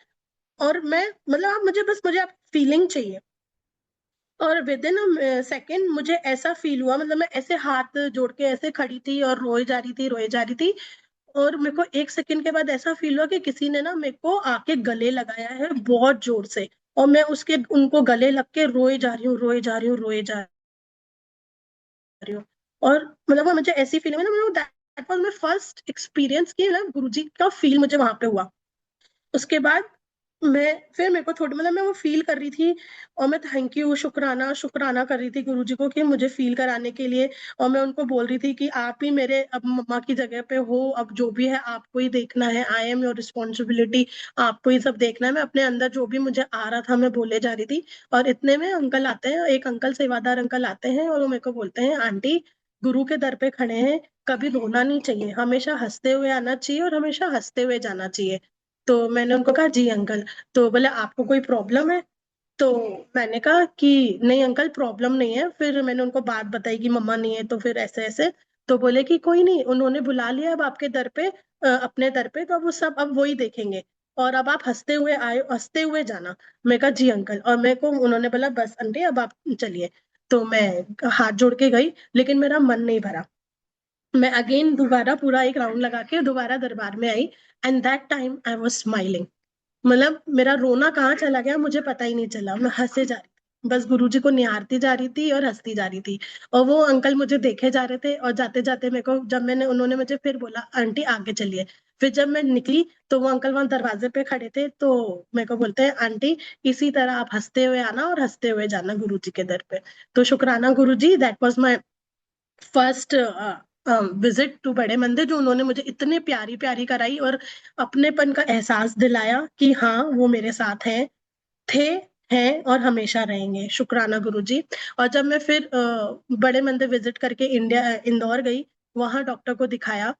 [SPEAKER 2] और मैं मतलब आप मुझे आप फीलिंग चाहिए। और विद इन सेकेंड मुझे ऐसा फील हुआ, मतलब मैं ऐसे हाथ जोड़ के ऐसे खड़ी थी और रोए जा रही थी, रोए जा रही थी। और मेरे को एक सेकंड के बाद ऐसा फील हुआ कि किसी ने ना मेरे को आके गले लगाया है बहुत जोर से, और मैं उसके उनको गले लग के रोए जा रही हूँ, रोए जा रही हूँ, रोए जा रही हूँ। और मतलब वो मुझे ऐसी फीलिंग है ना, that was my first experience कि मतलब गुरुजी का फील मुझे वहां पे हुआ। उसके बाद फिर मेरे को थोड़ी मतलब मैं वो फील कर रही थी, और मैं थैंक यू शुक्राना शुक्राना कर रही थी गुरुजी को कि मुझे फील कराने के लिए। और मैं उनको बोल रही थी कि आप ही मेरे अब मम्मा की जगह पे हो, अब जो भी है आपको ही देखना है, आई एम योर रिस्पॉन्सिबिलिटी, आपको ही सब देखना है। मैं अपने अंदर जो भी मुझे आ रहा था मैं बोले जा रही थी। और इतने में अंकल आते हैं, एक अंकल सेवादार अंकल आते हैं, और वो मेरे को बोलते हैं, आंटी गुरु के दर पे खड़े हैं, कभी रोना नहीं चाहिए, हमेशा हंसते हुए आना चाहिए और हमेशा हंसते हुए जाना चाहिए। तो मैंने उनको कहा जी अंकल। तो बोले आपको कोई प्रॉब्लम है? तो मैंने कहा कि नहीं अंकल प्रॉब्लम नहीं है। फिर मैंने उनको बात बताई कि मम्मा नहीं है तो फिर ऐसे ऐसे। तो बोले कि कोई नहीं, उन्होंने बुला लिया अब आपके दर पे, अपने दर पे, तो अब वो सब अब वही देखेंगे, और अब आप हंसते हुए आए, हंसते हुए जाना। मैं कहा जी अंकल। और मेरे को उन्होंने बोला बस आंटी अब आप चलिए। तो मैं हाथ जोड़ के गई, लेकिन मेरा मन नहीं भरा। मैं अगेन दोबारा पूरा एक राउंड लगा के दोबारा दरबार में आई, and that time I was smiling. मतलब मेरा रोना कहाँ चला गया मुझे पता ही नहीं चला, मैं हंसे जा रही थी, बस गुरुजी को निहारती जा रही थी और हंसती जा रही थी। और वो अंकल मुझे देखे जा रहे थे, और जाते जाते मेरे को जब मैंने उन्होंने मुझे फिर बोला आंटी आगे चलिए। फिर जब मैं निकली तो वो अंकल वहां दरवाजे पे खड़े थे, तो मेरे को बोलते हैं आंटी इसी तरह आप हंसते हुए आना और हंसते हुए जाना गुरुजी के दर पे। तो शुक्राना Guruji, that was my first visit to बड़े मंदिर, जो उन्होंने मुझे इतने प्यारी प्यारी कराई और अपनेपन का एहसास दिलाया कि हाँ वो मेरे साथ हैं, थे, हैं और हमेशा रहेंगे। शुक्राना गुरुजी। और जब मैं फिर बड़े मंदिर विजिट करके इंदौर गई, वहां डॉक्टर को दिखाया,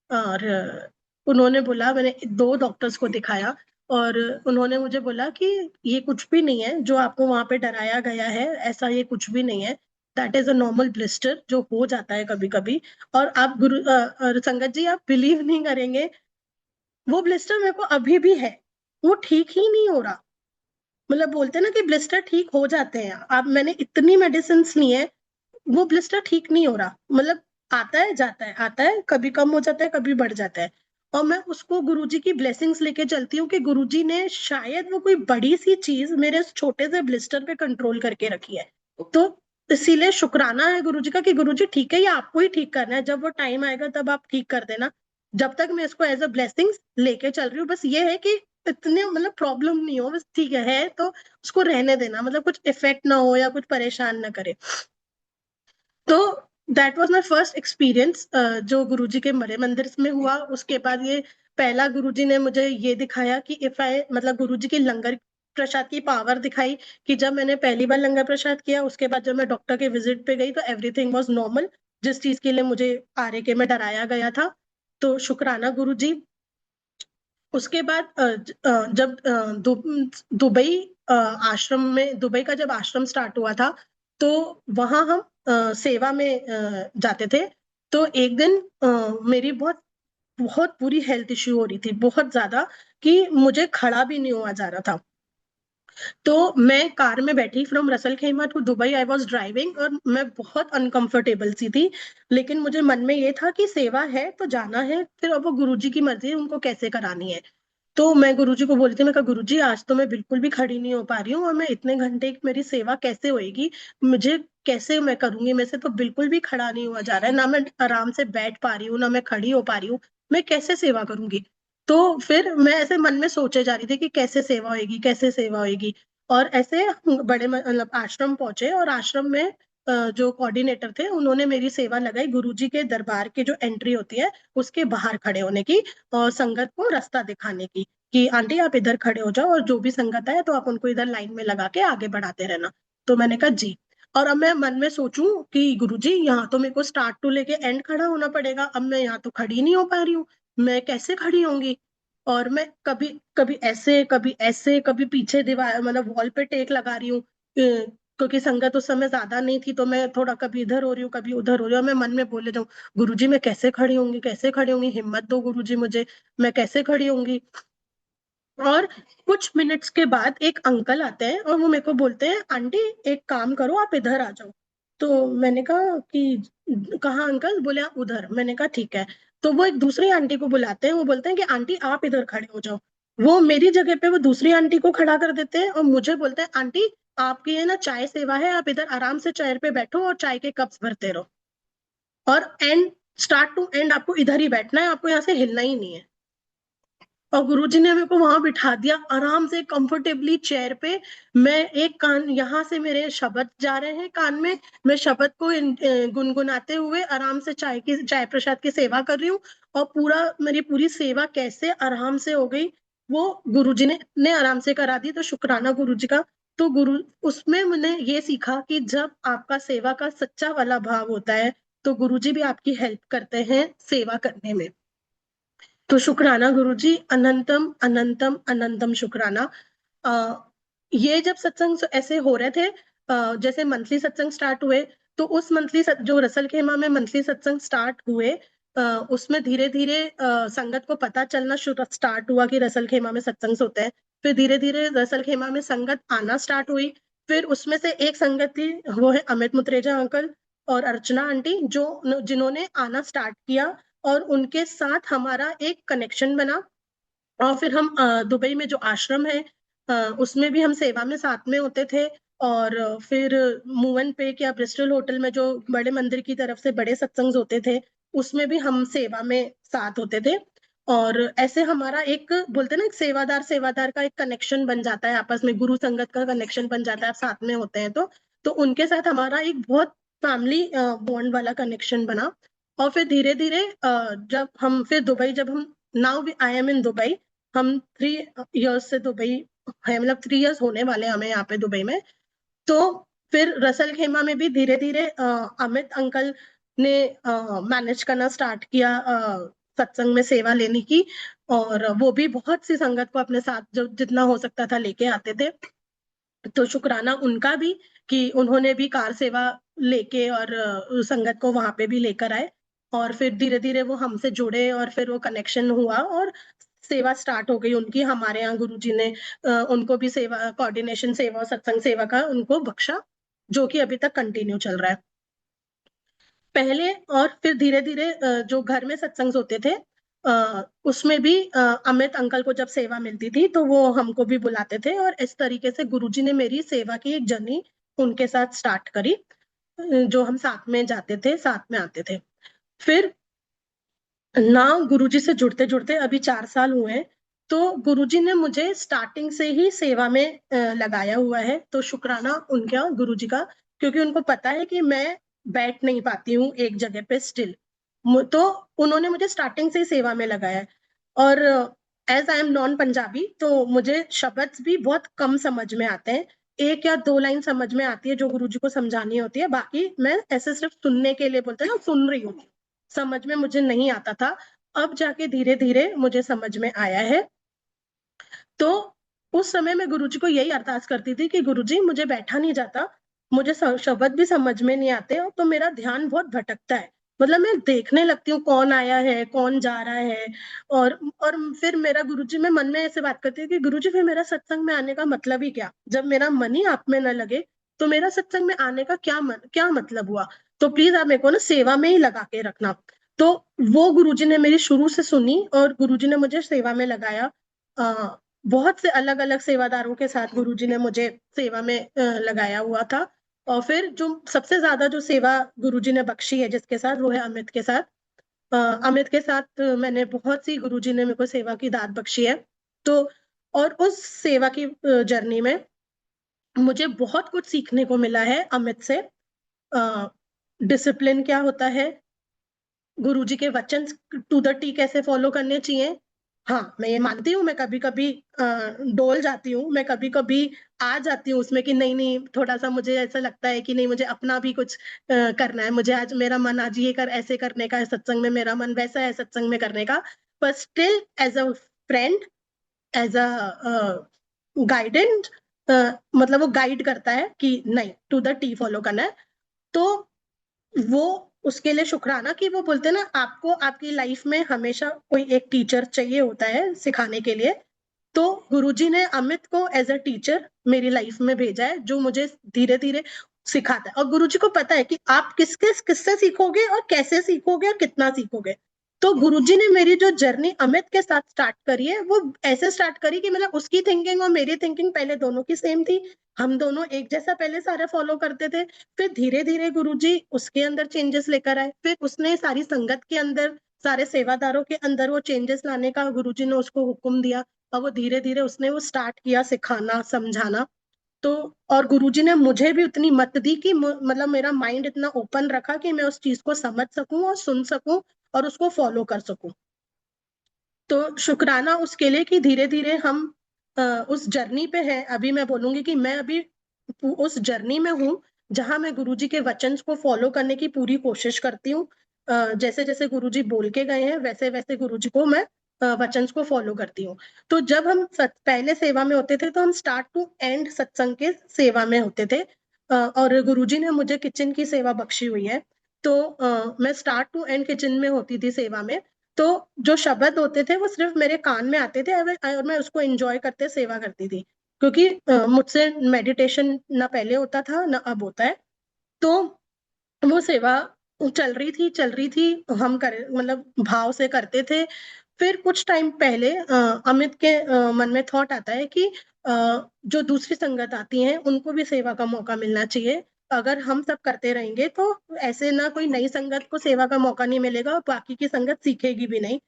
[SPEAKER 2] और उन्होंने बोला, मैंने दो डॉक्टर्स को दिखाया, और उन्होंने मुझे बोला कि ये कुछ भी नहीं है जो आपको वहां पे डराया गया है, ऐसा ये कुछ भी नहीं है, that is a normal blister जो हो जाता है कभी कभी। और आप संगत जी आप बिलीव नहीं करेंगे, वो ब्लिस्टर मेरे को अभी भी है, वो ठीक ही नहीं हो रहा। मतलब बोलते हैं ना कि ब्लिस्टर ठीक हो जाते हैं, अब मैंने इतनी मेडिसिन ली है, वो ब्लिस्टर ठीक नहीं हो रहा। मतलब आता है जाता है, आता है, कभी कम हो जाता है कभी बढ़ जाता है। और मैं उसको गुरुजी की ब्लेसिंग्स लेके चलती हूँ कि गुरुजी ने शायद वो कोई बड़ी सी चीज मेरे इस छोटे से ब्लिस्टर पे कंट्रोल करके रखी है। तो इसीलिए शुक्राना है गुरुजी का कि गुरुजी ठीक है, ये आपको ही ठीक करना है, जब वो टाइम आएगा तब आप ठीक कर देना। जब तक मैं इसको एज अ ब्लेसिंग्स लेके चल रही हूँ, बस ये है कि इतने मतलब प्रॉब्लम नहीं हो, बस ठीक है तो उसको रहने देना, मतलब कुछ इफेक्ट ना हो या कुछ परेशान ना करे। तो that was my first experience जो गुरुजी के मरे मंदिर में हुआ। उसके बाद ये पहला गुरुजी ने मुझे ये दिखाया कि इफ आई मतलब गुरुजी की लंगर प्रसाद की पावर दिखाई, कि जब मैंने पहली बार लंगर प्रसाद किया, उसके बाद जब मैं डॉक्टर के विजिट पे गई तो एवरीथिंग वाज नॉर्मल, जिस चीज के लिए मुझे आर के में डराया गया था। तो शुक्राना गुरुजी। उसके बाद जब दुबई आश्रम में, दुबई का जब आश्रम स्टार्ट हुआ था, तो वहां हम सेवा में जाते थे। तो एक दिन मेरी बहुत बहुत बुरी हेल्थ इश्यू हो रही थी, बहुत ज्यादा, कि मुझे खड़ा भी नहीं हुआ जा रहा था। तो मैं कार में बैठी from Ras Al Khaimah to Dubai, I was driving, और मैं बहुत अनकंफर्टेबल सी थी। लेकिन मुझे मन में ये था कि सेवा है तो जाना है, फिर अब वो गुरुजी की मर्जी है उनको कैसे करानी है। तो मैं गुरुजी को बोली थी, मैं कहा गुरुजी आज तो मैं बिल्कुल भी खड़ी नहीं हो पा रही हूँ, और मैं इतने घंटे की मेरी सेवा कैसे होएगी, मुझे कैसे मैं करूंगी, मेरे से तो बिल्कुल भी खड़ा नहीं हुआ जा रहा है, ना मैं आराम से बैठ पा रही हूँ ना मैं खड़ी हो पा रही हूँ, मैं कैसे सेवा करूंगी। तो फिर मैं ऐसे मन में सोचे जा रही थी कि कैसे सेवा होएगी, कैसे सेवा होएगी। और ऐसे हम बड़े मतलब आश्रम पहुंचे, और आश्रम में जो कोऑर्डिनेटर थे उन्होंने मेरी सेवा लगाई गुरुजी के दरबार की जो एंट्री होती है उसके बाहर खड़े होने की, और संगत को रास्ता दिखाने की, कि आंटी आप इधर खड़े हो जाओ और जो भी संगत है तो आप उनको इधर लाइन में लगा के आगे बढ़ाते रहना। तो मैंने कहा जी। और अब मैं मन में सोचूं कि गुरुजी यहाँ तो मेरे को स्टार्ट टू लेके एंड खड़ा होना पड़ेगा, अब मैं यहाँ तो खड़ी नहीं हो पा रही हूँ, मैं कैसे खड़ी होंगी। और मैं कभी कभी ऐसे कभी ऐसे कभी पीछे दीवार मतलब वॉल पे टेक लगा रही हूँ, क्योंकि संगत उस समय ज्यादा नहीं थी, तो मैं थोड़ा कभी इधर हो रही हूँ कभी उधर हो रही हूँ, और मैं मन में बोले जाऊँ गुरुजी मैं कैसे खड़ी होंगी, कैसे खड़ी होंगी, हिम्मत दो गुरुजी मुझे, मैं कैसे खड़ी होंगी। और कुछ मिनट्स के बाद एक अंकल आते हैं और वो मेरे को बोलते हैं आंटी एक काम करो आप इधर आ जाओ। तो मैंने कहा कि कहाँ अंकल, बोले आप उधर, मैंने कहा ठीक है। तो वो एक दूसरी आंटी को बुलाते हैं, वो बोलते हैं कि आंटी आप इधर खड़े हो जाओ। वो मेरी जगह पे वो दूसरी आंटी को खड़ा कर देते हैं और मुझे बोलते हैं आंटी आपकी है ना चाय सेवा है, आप इधर आराम से चेयर पे बैठो और चाय के कप्स भरते रहो, और एंड स्टार्ट टू एंड आपको इधर ही बैठना है, आपको यहाँ से हिलना ही नहीं है। और गुरुजी ने मेरे को वहां बिठा दिया आराम से कंफर्टेबली चेयर पे। मैं एक कान, यहाँ से मेरे शब्द जा रहे हैं कान में, मैं शब्द को गुनगुनाते हुए आराम से चाय प्रसाद की सेवा कर रही हूँ। और मेरी पूरी सेवा कैसे आराम से हो गई, वो गुरुजी ने आराम से करा दी। तो शुक्राना गुरुजी का। तो उसमें मैंने ये सीखा कि जब आपका सेवा का सच्चा वाला भाव होता है तो गुरुजी भी आपकी हेल्प करते हैं सेवा करने में। तो शुक्राना गुरुजी, अनंतम अनंतम अनंतम शुक्राना। ये जब सत्संग ऐसे हो रहे थे, जैसे मंथली सत्संग स्टार्ट हुए, तो उस जो रसल खेमा में मंथली सत्संग स्टार्ट हुए, उसमें धीरे धीरे संगत को पता चलना स्टार्ट हुआ कि रसल खेमा में सत्संग होते हैं। फिर धीरे धीरे रसल खेमा में संगत आना स्टार्ट हुई। फिर उसमें से एक संगत थी, वो है अमित मुत्रेजा अंकल और अर्चना आंटी, जिन्होंने आना स्टार्ट किया, और उनके साथ हमारा एक कनेक्शन बना। और फिर हम दुबई में जो आश्रम है, उसमें भी हम सेवा में साथ में होते थे। और फिर मूवन पेक या ब्रिस्टल होटल में जो बड़े मंदिर की तरफ से बड़े सत्संग होते थे, उसमें भी हम सेवा में साथ होते थे। और ऐसे हमारा एक, बोलते ना, एक सेवादार सेवादार का एक कनेक्शन बन जाता है आपस में, गुरु संगत का कनेक्शन बन जाता है, आप साथ में होते हैं तो उनके साथ हमारा एक बहुत फैमिली बॉन्ड वाला कनेक्शन बना। और फिर धीरे धीरे जब हम फिर दुबई, जब हम, now I am in Dubai, हम 3 इयर्स से दुबई है, मतलब 3 इयर्स होने वाले हमें यहाँ पे दुबई में। तो फिर रसल खेमा में भी धीरे धीरे अमित अंकल ने मैनेज करना स्टार्ट किया, सत्संग में सेवा लेने की। और वो भी बहुत सी संगत को अपने साथ जो जितना हो सकता था लेके आते थे। तो शुक्राना उनका भी कि उन्होंने भी कार सेवा लेके और संगत को वहां पे भी लेकर आए। और फिर धीरे धीरे वो हमसे जुड़े और फिर वो कनेक्शन हुआ और सेवा स्टार्ट हो गई उनकी। हमारे यहाँ गुरुजी ने उनको भी सेवा, कोऑर्डिनेशन सेवा और सत्संग सेवा का उनको बख्शा, जो कि अभी तक कंटिन्यू चल रहा है पहले। और फिर धीरे धीरे जो घर में सत्संग होते थे, उसमें भी अमित अंकल को जब सेवा मिलती थी तो वो हमको भी बुलाते थे। और इस तरीके से गुरुजी ने मेरी सेवा की एक जर्नी उनके साथ स्टार्ट करी, जो हम साथ में जाते थे, साथ में आते थे। फिर ना गुरुजी से जुड़ते जुड़ते अभी 4 साल हुए हैं, तो गुरुजी ने मुझे स्टार्टिंग से ही सेवा में लगाया हुआ है। तो शुक्राना उनका, गुरुजी का, क्योंकि उनको पता है कि मैं बैठ नहीं पाती हूँ एक जगह पे स्टिल। तो उन्होंने मुझे स्टार्टिंग से ही सेवा में लगाया है। और as I am non Punjabi, तो मुझे शब्द भी बहुत कम समझ में आते हैं। 1 या 2 लाइन समझ में आती है जो गुरुजी को समझानी होती है, बाकी मैं ऐसे सिर्फ सुनने के लिए, बोलते हैं ना, सुन रही हूँ, समझ में मुझे नहीं आता था। अब जाके धीरे धीरे मुझे समझ में आया है। तो उस समय मैं गुरुजी को यही अरदास करती थी कि गुरुजी, मुझे बैठा नहीं जाता, मुझे शब्द भी समझ में नहीं आते, तो मेरा ध्यान बहुत भटकता है। मतलब मैं देखने लगती हूँ कौन आया है कौन जा रहा है। और फिर मेरा, गुरुजी, मैं मन में ऐसे बात करती हूँ कि गुरुजी, फिर मेरा सत्संग में आने का मतलब ही क्या, जब मेरा मन ही आप में न लगे तो मेरा सत्संग में आने का क्या मतलब हुआ। तो प्लीज आप मेरे को ना सेवा में ही लगा के रखना। तो वो गुरुजी ने मेरी शुरू से सुनी और गुरुजी ने मुझे सेवा में लगाया। बहुत से अलग अलग सेवादारों के साथ गुरुजी ने मुझे सेवा में लगाया हुआ था। और फिर जो सबसे ज्यादा जो सेवा गुरुजी ने बख्शी है जिसके साथ, वो है अमित के साथ। अमित के साथ मैंने बहुत सी, गुरुजी ने मेरे को सेवा की दात बख्शी है। तो और उस सेवा की जर्नी में मुझे बहुत कुछ सीखने को मिला है अमित से। डिसिप्लिन क्या होता है, गुरुजी के वचन टू द टी कैसे फॉलो करने चाहिए। हाँ, मैं ये मानती हूँ, मैं कभी कभी डोल जाती हूँ, मैं कभी कभी आ जाती हूँ उसमें कि नहीं नहीं, थोड़ा सा मुझे ऐसा लगता है कि नहीं, मुझे अपना भी कुछ करना है, मुझे आज मेरा मन आज ये ऐसे करने का है सत्संग में, मेरा मन वैसा है सत्संग में करने का। पर still as a friend, as a guidant, मतलब वो गाइड करता है कि नहीं, टू द टी फॉलो करना है। तो वो, उसके लिए शुक्राना कि वो बोलते हैं ना, आपको आपकी लाइफ में हमेशा कोई एक टीचर चाहिए होता है सिखाने के लिए। तो गुरुजी ने अमित को एज अ टीचर मेरी लाइफ में भेजा है, जो मुझे धीरे धीरे सिखाता है। और गुरुजी को पता है कि आप किससे सीखोगे और कैसे सीखोगे और कितना सीखोगे। तो गुरुजी ने मेरी जो जर्नी अमित के साथ स्टार्ट करी है, वो ऐसे स्टार्ट करी कि मतलब उसकी थिंकिंग और मेरी थिंकिंग पहले दोनों की सेम थी। हम दोनों एक जैसा पहले सारा फॉलो करते थे। फिर धीरे धीरे गुरुजी उसके अंदर चेंजेस लेकर आए, फिर उसने सारी संगत के अंदर सारे सेवादारों के अंदर वो चेंजेस लाने का गुरुजी ने उसको हुक्म दिया, और वो धीरे धीरे उसने वो स्टार्ट किया सिखाना समझाना। तो और गुरुजी ने मुझे भी उतनी मत दी कि मतलब मेरा माइंड इतना ओपन रखा कि मैं उस चीज को समझ सकूं और सुन सकूं और उसको फॉलो कर सकूं। तो शुक्राना उसके लिए कि धीरे धीरे हम उस जर्नी पे हैं। अभी मैं बोलूंगी कि मैं अभी उस जर्नी में हूँ जहां मैं गुरुजी के वचन को फॉलो करने की पूरी कोशिश करती हूँ। जैसे जैसे गुरुजी बोल के गए हैं वैसे वैसे गुरुजी को मैं वचन को फॉलो करती हूँ। तो जब हम पहले सेवा में होते थे तो हम स्टार्ट टू एंड सत्संग के सेवा में होते थे, और गुरुजी ने मुझे किचन की सेवा बख्शी हुई है। तो मैं स्टार्ट टू एंड किचन में होती थी सेवा में। तो जो शब्द होते थे वो सिर्फ मेरे कान में आते थे और मैं उसको एंजॉय करते सेवा करती थी, क्योंकि मुझसे मेडिटेशन ना पहले होता था ना अब होता है। तो वो सेवा चल रही थी, हम कर मतलब भाव से करते थे। फिर कुछ टाइम पहले अमित के मन में थॉट आता है कि जो दूसरी संगत आती हैं उनको भी सेवा का मौका मिलना चाहिए। अगर हम सब करते रहेंगे तो ऐसे ना कोई नई संगत को सेवा का मौका नहीं मिलेगा और बाकी की संगत सीखेगी भी नहीं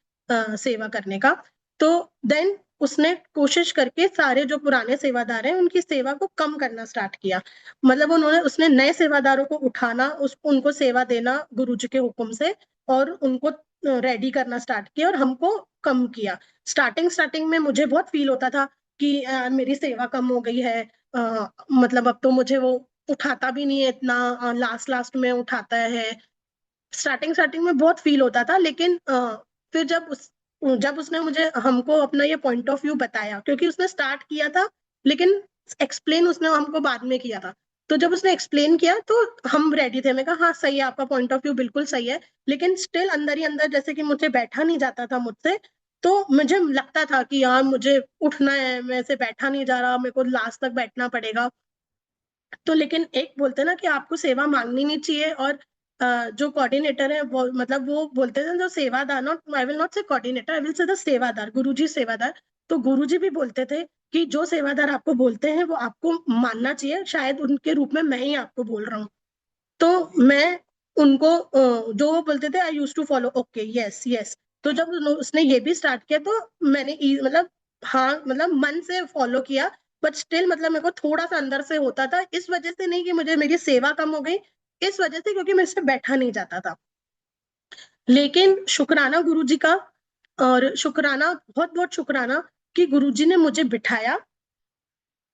[SPEAKER 2] सेवा करने का। तो देन उसने कोशिश करके सारे जो पुराने सेवादार हैं उनकी सेवा को कम करना स्टार्ट किया। मतलब उसने नए सेवादारों को उठाना, उनको सेवा देना गुरुजी के हुक्म से, और उनको रेडी करना स्टार्ट किया और हमको कम किया। स्टार्टिंग में मुझे बहुत फील होता था कि मेरी सेवा कम हो गई है, मतलब अब तो मुझे वो उठाता भी नहीं है इतना, लास्ट लास्ट में उठाता है। स्टार्टिंग में बहुत फील होता था, लेकिन फिर जब उसने मुझे हमको अपना ये पॉइंट ऑफ व्यू बताया, क्योंकि उसने स्टार्ट किया था लेकिन एक्सप्लेन उसने हमको बाद में किया था। तो जब उसने एक्सप्लेन किया तो हम रेडी थे। मैं कहा हाँ सही है, आपका पॉइंट ऑफ व्यू बिल्कुल सही है, लेकिन स्टिल अंदर ही अंदर जैसे कि मुझे बैठा नहीं जाता था मुझसे। तो मुझे लगता था कि यार मुझे उठना है, मैं से बैठा नहीं जा रहा, मेरे को लास्ट तक बैठना पड़ेगा। तो लेकिन एक बोलते हैं ना कि आपको सेवा मांगनी नहीं चाहिए, और जो कोऑर्डिनेटर है वो मतलब वो बोलते थे जो सेवादार, नॉट आई विल नॉट से coordinator, I will say the सेवादार, गुरुजी सेवादार। तो गुरुजी भी बोलते थे कि जो सेवादार आपको बोलते हैं वो आपको मानना चाहिए, शायद उनके रूप में मैं ही आपको बोल रहा हूँ। तो मैं उनको जो वो बोलते थे I use to follow, okay yes yes. तो जब उसने ये भी स्टार्ट किया तो मैंने मतलब हाँ मतलब मन से फॉलो किया। बट स्टिल मतलब मेरे को थोड़ा सा अंदर से होता था, इस वजह से नहीं कि मुझे मेरी सेवा कम हो गई, इस वजह से क्योंकि मेरे से बैठा नहीं जाता था। लेकिन शुक्राना गुरुजी का, और शुक्राना बहुत बहुत शुक्राना कि गुरुजी ने मुझे बिठाया,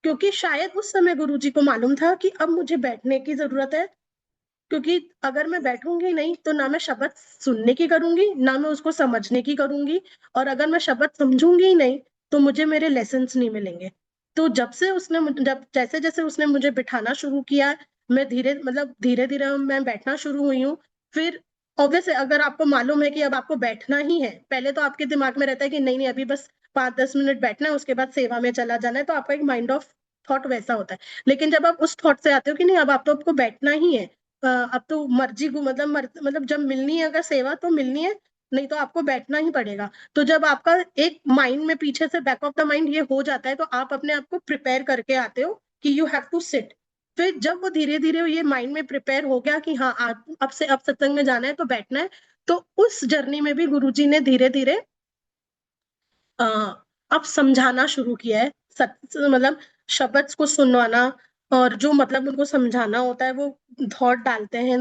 [SPEAKER 2] क्योंकि शायद उस समय गुरुजी को मालूम था कि अब मुझे बैठने की जरूरत है। क्योंकि अगर मैं बैठूंगी नहीं तो ना मैं शब्द सुनने की करूंगी ना मैं उसको समझने की करूंगी, और अगर मैं शब्द समझूंगी ही नहीं तो मुझे मेरे लेसन्स नहीं मिलेंगे। तो जब जैसे जैसे उसने मुझे बिठाना शुरू किया, मैं धीरे धीरे मैं बैठना शुरू हुई हूँ। फिर ऑब्वियस है, अगर आपको मालूम है कि अब आपको बैठना ही है, पहले तो आपके दिमाग में रहता है कि नहीं नहीं अभी बस 5-10 मिनट बैठना है, उसके बाद सेवा में चला जाना है, तो आपका एक माइंड ऑफ थॉट वैसा होता है। लेकिन जब आप उस थॉट से आते हो कि नहीं अब आप तो आपको बैठना ही है, अब तो मर्जी को मतलब जब मिलनी है अगर सेवा तो मिलनी है, नहीं तो आपको बैठना ही पड़ेगा। तो जब आपका एक माइंड में पीछे से बैक ऑफ द माइंड ये हो जाता है तो आप अपने आप को प्रिपेयर करके आते हो कि यू हैव टू सिट। फिर जब वो धीरे धीरे ये माइंड में प्रिपेयर हो गया कि हाँ अब सत्संग में जाना है तो बैठना है, तो उस जर्नी में भी गुरुजी ने धीरे धीरे अब समझाना शुरू किया है। मतलब शब्द को सुनवाना, और जो मतलब उनको समझाना होता है वो थॉट डालते हैं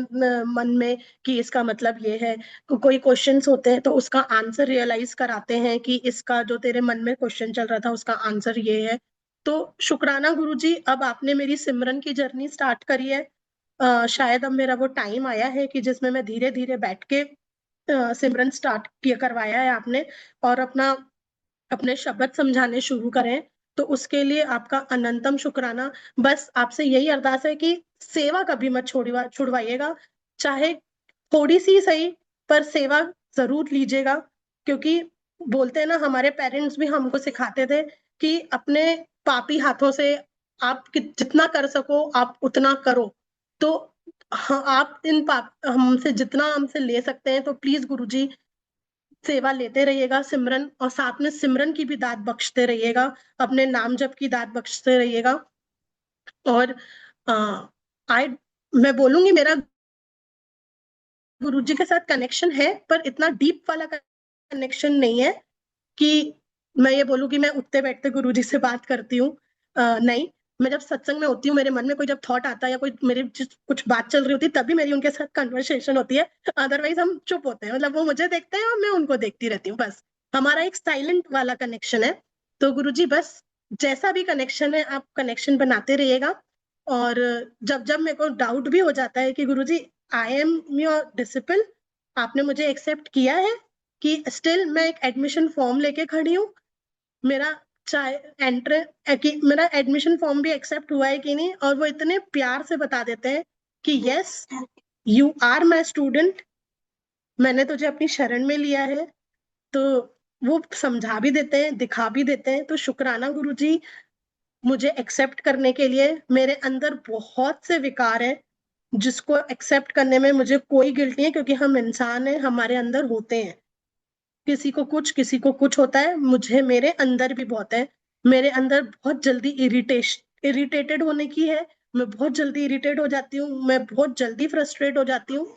[SPEAKER 2] मन में कि इसका मतलब ये है। कोई क्वेश्चंस होते हैं तो उसका आंसर रियलाइज कराते हैं कि इसका जो तेरे मन में क्वेश्चन चल रहा था उसका आंसर ये है। तो शुक्राना गुरुजी, अब आपने मेरी सिमरन की जर्नी स्टार्ट करी है। शायद अब मेरा वो टाइम आया है कि जिसमें मैं धीरे धीरे बैठ के सिमरन स्टार्ट किया करवाया है आपने, और अपने शब्द समझाने शुरू करें। तो उसके लिए आपका अनंतम शुक्राना। बस आपसे यही अरदास है कि सेवा कभी मत छुड़वाइएगा, चाहे थोड़ी सी सही, पर सेवा जरूर लीजिएगा। क्योंकि बोलते हैं ना, हमारे पेरेंट्स भी हमको सिखाते थे कि अपने पापी हाथों से आप जितना कर सको आप उतना करो। तो हाँ, आप इन पाप हमसे ले सकते हैं तो प्लीज गुरुजी सेवा लेते रहिएगा, सिमरन और साथ में सिमरन की भी दात बख्शते रहिएगा, अपने नाम जप की दात बख्शते रहिएगा। और आई मैं बोलूंगी मेरा गुरुजी के साथ कनेक्शन है, पर इतना डीप वाला कनेक्शन नहीं है कि मैं ये बोलूं कि मैं उठते बैठते गुरुजी से बात करती हूँ। नहीं, मैं जब सत्संग में होती हूँ, मेरे मन में कोई जब थॉट आता है या कोई मेरी कुछ बात चल रही होती है, तभी मेरी उनके साथ कन्वर्सेशन होती है। अदरवाइज हम चुप होते हैं, मतलब वो मुझे देखते हैं और मैं उनको देखती रहती हूँ, बस हमारा एक साइलेंट वाला कनेक्शन है। तो गुरुजी बस जैसा भी कनेक्शन है आप कनेक्शन बनाते रहिएगा। और जब जब मेरे को डाउट भी हो जाता है कि गुरुजी आई एम योर डिसिपल, आपने मुझे एक्सेप्ट किया है कि स्टिल मैं एक एडमिशन फॉर्म लेके खड़ी हूँ, मेरा चाहे मेरा एडमिशन फॉर्म भी एक्सेप्ट हुआ है कि नहीं, और वो इतने प्यार से बता देते हैं कि yes you are my student, मैंने तुझे अपनी शरण में लिया है। तो वो समझा भी देते हैं, दिखा भी देते हैं। तो शुक्राना गुरुजी मुझे एक्सेप्ट करने के लिए। मेरे अंदर बहुत से विकार हैं जिसको एक्सेप्ट करने में मुझे कोई गिल्ट नहीं है, क्योंकि हम इंसान हैं, हमारे अंदर होते हैं, किसी को कुछ होता है, मुझे मेरे अंदर भी बहुत है। मेरे अंदर बहुत जल्दी इरिटेटेड होने की है, मैं बहुत जल्दी इरिटेट हो जाती हूँ, मैं बहुत जल्दी फ्रस्ट्रेट हो जाती हूँ,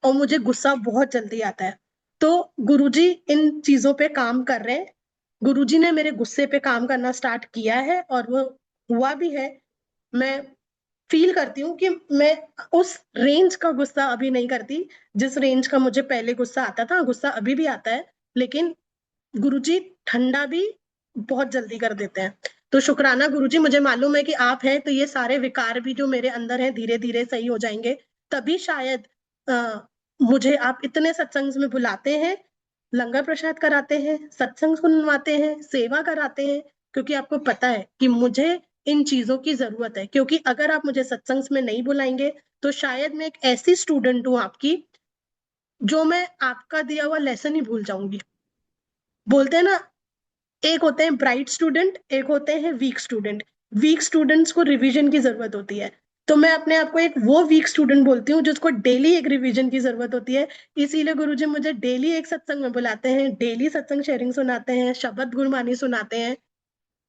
[SPEAKER 2] और मुझे गुस्सा बहुत जल्दी आता है। तो गुरुजी इन चीजों पे काम कर रहे हैं। गुरुजी ने मेरे गुस्से पे काम करना स्टार्ट किया है, और वो हुआ भी है। मैं फील करती हूँ कि मैं उस रेंज का गुस्सा अभी नहीं करती जिस रेंज का मुझे पहले गुस्सा आता था। गुस्सा अभी भी आता है, लेकिन गुरुजी ठंडा भी बहुत जल्दी कर देते हैं। तो शुक्राना गुरुजी, मुझे मालूम है कि आप हैं, तो ये सारे विकार भी जो मेरे अंदर हैं धीरे धीरे सही हो जाएंगे। तभी शायद मुझे आप इतने सत्संग में बुलाते हैं, लंगर प्रसाद कराते हैं, सत्संग सुनवाते हैं, सेवा कराते हैं, क्योंकि आपको पता है कि मुझे इन चीजों की जरूरत है। क्योंकि अगर आप मुझे सत्संग में नहीं बुलाएंगे तो शायद मैं एक ऐसी स्टूडेंट हूँ आपकी, जो मैं आपका दिया हुआ लेसन ही भूल जाऊंगी। बोलते हैं ना, एक होते हैं ब्राइट स्टूडेंट, एक होते हैं वीक स्टूडेंट। वीक स्टूडेंट्स को रिवीजन की जरूरत होती है, तो मैं अपने आप को एक वो वीक स्टूडेंट बोलती हूँ जिसको डेली एक रिवीजन की जरूरत होती है। इसीलिए गुरुजी मुझे डेली एक सत्संग में बुलाते हैं, डेली सत्संग शेयरिंग सुनाते हैं, शब्द गुरबानी सुनाते हैं।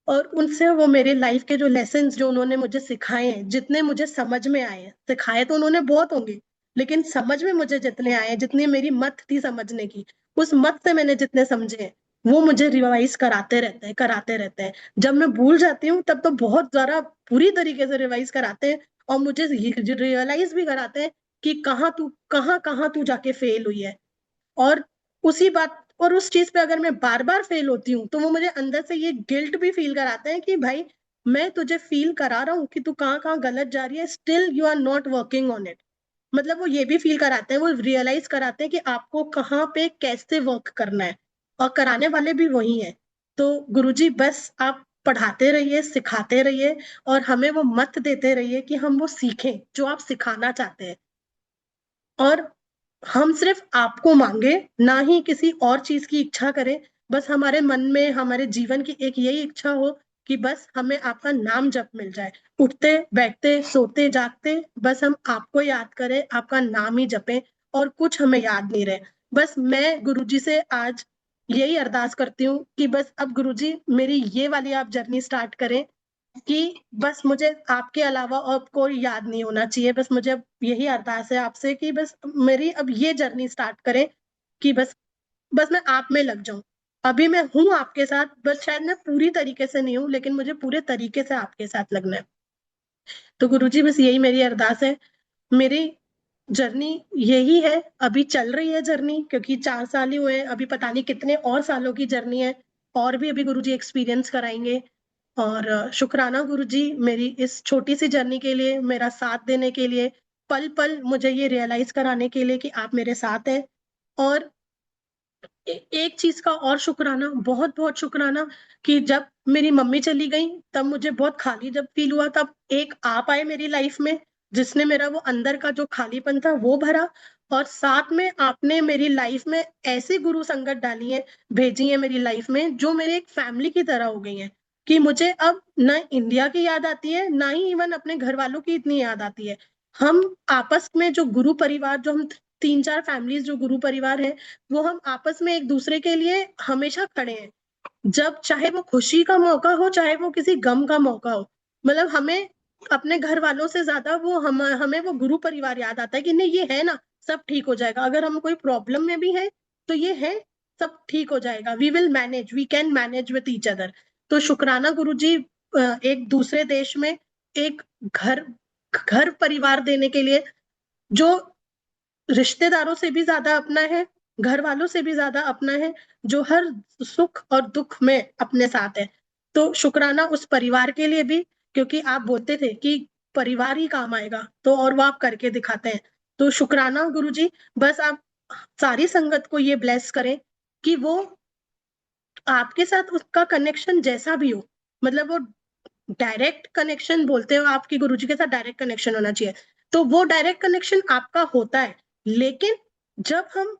[SPEAKER 2] और उनसे वो मेरे लाइफ के जो लेसन जो उन्होंने मुझे सिखाए हैं, जितने मुझे समझ में आए हैं, सिखाए तो उन्होंने बहुत होंगे, लेकिन समझ में मुझे जितने आए, जितनी मेरी मत थी समझने की, उस मत से मैंने जितने समझे हैं, वो मुझे रिवाइज कराते रहते हैं। जब मैं भूल जाती हूँ तब तो बहुत ज्यादा पूरी तरीके से रिवाइज कराते हैं, और मुझे रियलाइज भी कराते हैं कि कहाँ कहाँ तू जाके फेल हुई है। और उसी बात और उस चीज पे अगर मैं बार बार फेल होती हूँ, तो वो मुझे अंदर से ये गिल्ट भी फील कराते हैं कि भाई मैं तुझे फील करा रहा हूँ कि तू कहाँ कहाँ गलत जा रही है, still you are not working on it. मतलब वो ये भी फील कराते हैं, वो रियलाइज कराते हैं कि आपको कहाँ पे कैसे वर्क करना है, और कराने वाले भी वही है। तो गुरुजी बस आप पढ़ाते रहिए, सिखाते रहिए, और हमें वो मत देते रहिए कि हम वो सीखें जो आप सिखाना चाहते हैं। और हम सिर्फ आपको मांगे, ना ही किसी और चीज की इच्छा करें। बस हमारे मन में, हमारे जीवन की एक यही इच्छा हो कि बस हमें आपका नाम जप मिल जाए। उठते बैठते सोते जागते बस हम आपको याद करें, आपका नाम ही जपें, और कुछ हमें याद नहीं रहे। बस मैं गुरुजी से आज यही अरदास करती हूँ कि बस अब गुरुजी मेरी ये वाली आप जर्नी स्टार्ट करें, कि बस मुझे आपके अलावा और कोई याद नहीं होना चाहिए। बस मुझे अब यही अरदास है आपसे कि बस मेरी अब ये जर्नी स्टार्ट करें, कि बस बस मैं आप में लग जाऊं। अभी मैं हूं आपके साथ, बस शायद मैं पूरी तरीके से नहीं हूं, लेकिन मुझे पूरे तरीके से आपके साथ लगना है। तो गुरुजी बस यही मेरी अरदास है। मेरी जर्नी यही है, अभी चल रही है जर्नी, क्योंकि 4 साल ही हुए हैं, अभी पता नहीं कितने और सालों की जर्नी है, और भी अभी गुरुजी एक्सपीरियंस कराएंगे। और शुक्राना गुरुजी मेरी इस छोटी सी जर्नी के लिए, मेरा साथ देने के लिए, पल पल मुझे ये रियलाइज कराने के लिए कि आप मेरे साथ हैं। और एक चीज का और शुक्राना, बहुत बहुत शुक्राना, कि जब मेरी मम्मी चली गई तब मुझे बहुत खाली जब फील हुआ, तब एक आप आए मेरी लाइफ में, जिसने मेरा वो अंदर का जो खालीपन था वो भरा। और साथ में आपने मेरी लाइफ में ऐसी गुरु संगत डाली है, भेजी है मेरी लाइफ में, जो मेरे एक फैमिली की तरह हो गई है, कि मुझे अब ना इंडिया की याद आती है, ना ही इवन अपने घर वालों की इतनी याद आती है। हम आपस में जो गुरु परिवार, जो हम 3-4 फैमिलीज जो गुरु परिवार है, वो हम आपस में एक दूसरे के लिए हमेशा खड़े हैं। जब चाहे वो खुशी का मौका हो, चाहे वो किसी गम का मौका हो, मतलब हमें अपने घर वालों से ज्यादा वो हमें वो गुरु परिवार याद आता है कि नहीं ये है ना, सब ठीक हो जाएगा। अगर हम कोई प्रॉब्लम में भी है तो ये है सब ठीक हो जाएगा, we will manage, we can manage with each other. तो शुक्राना गुरुजी एक दूसरे देश में एक घर घर परिवार देने के लिए, जो रिश्तेदारों से भी ज्यादा अपना है, घर वालों से भी ज्यादा अपना है, जो हर सुख और दुख में अपने साथ है। तो शुक्राना उस परिवार के लिए भी, क्योंकि आप बोलते थे कि परिवार ही काम आएगा, तो और वो आप करके दिखाते हैं। तो शुक्राना गुरुजी, बस आप सारी संगत को ये ब्लेस करें कि वो आपके साथ उसका कनेक्शन जैसा भी हो, मतलब वो डायरेक्ट कनेक्शन बोलते हो आपकी गुरुजी के साथ डायरेक्ट कनेक्शन होना चाहिए, तो वो डायरेक्ट कनेक्शन आपका होता है। लेकिन जब हम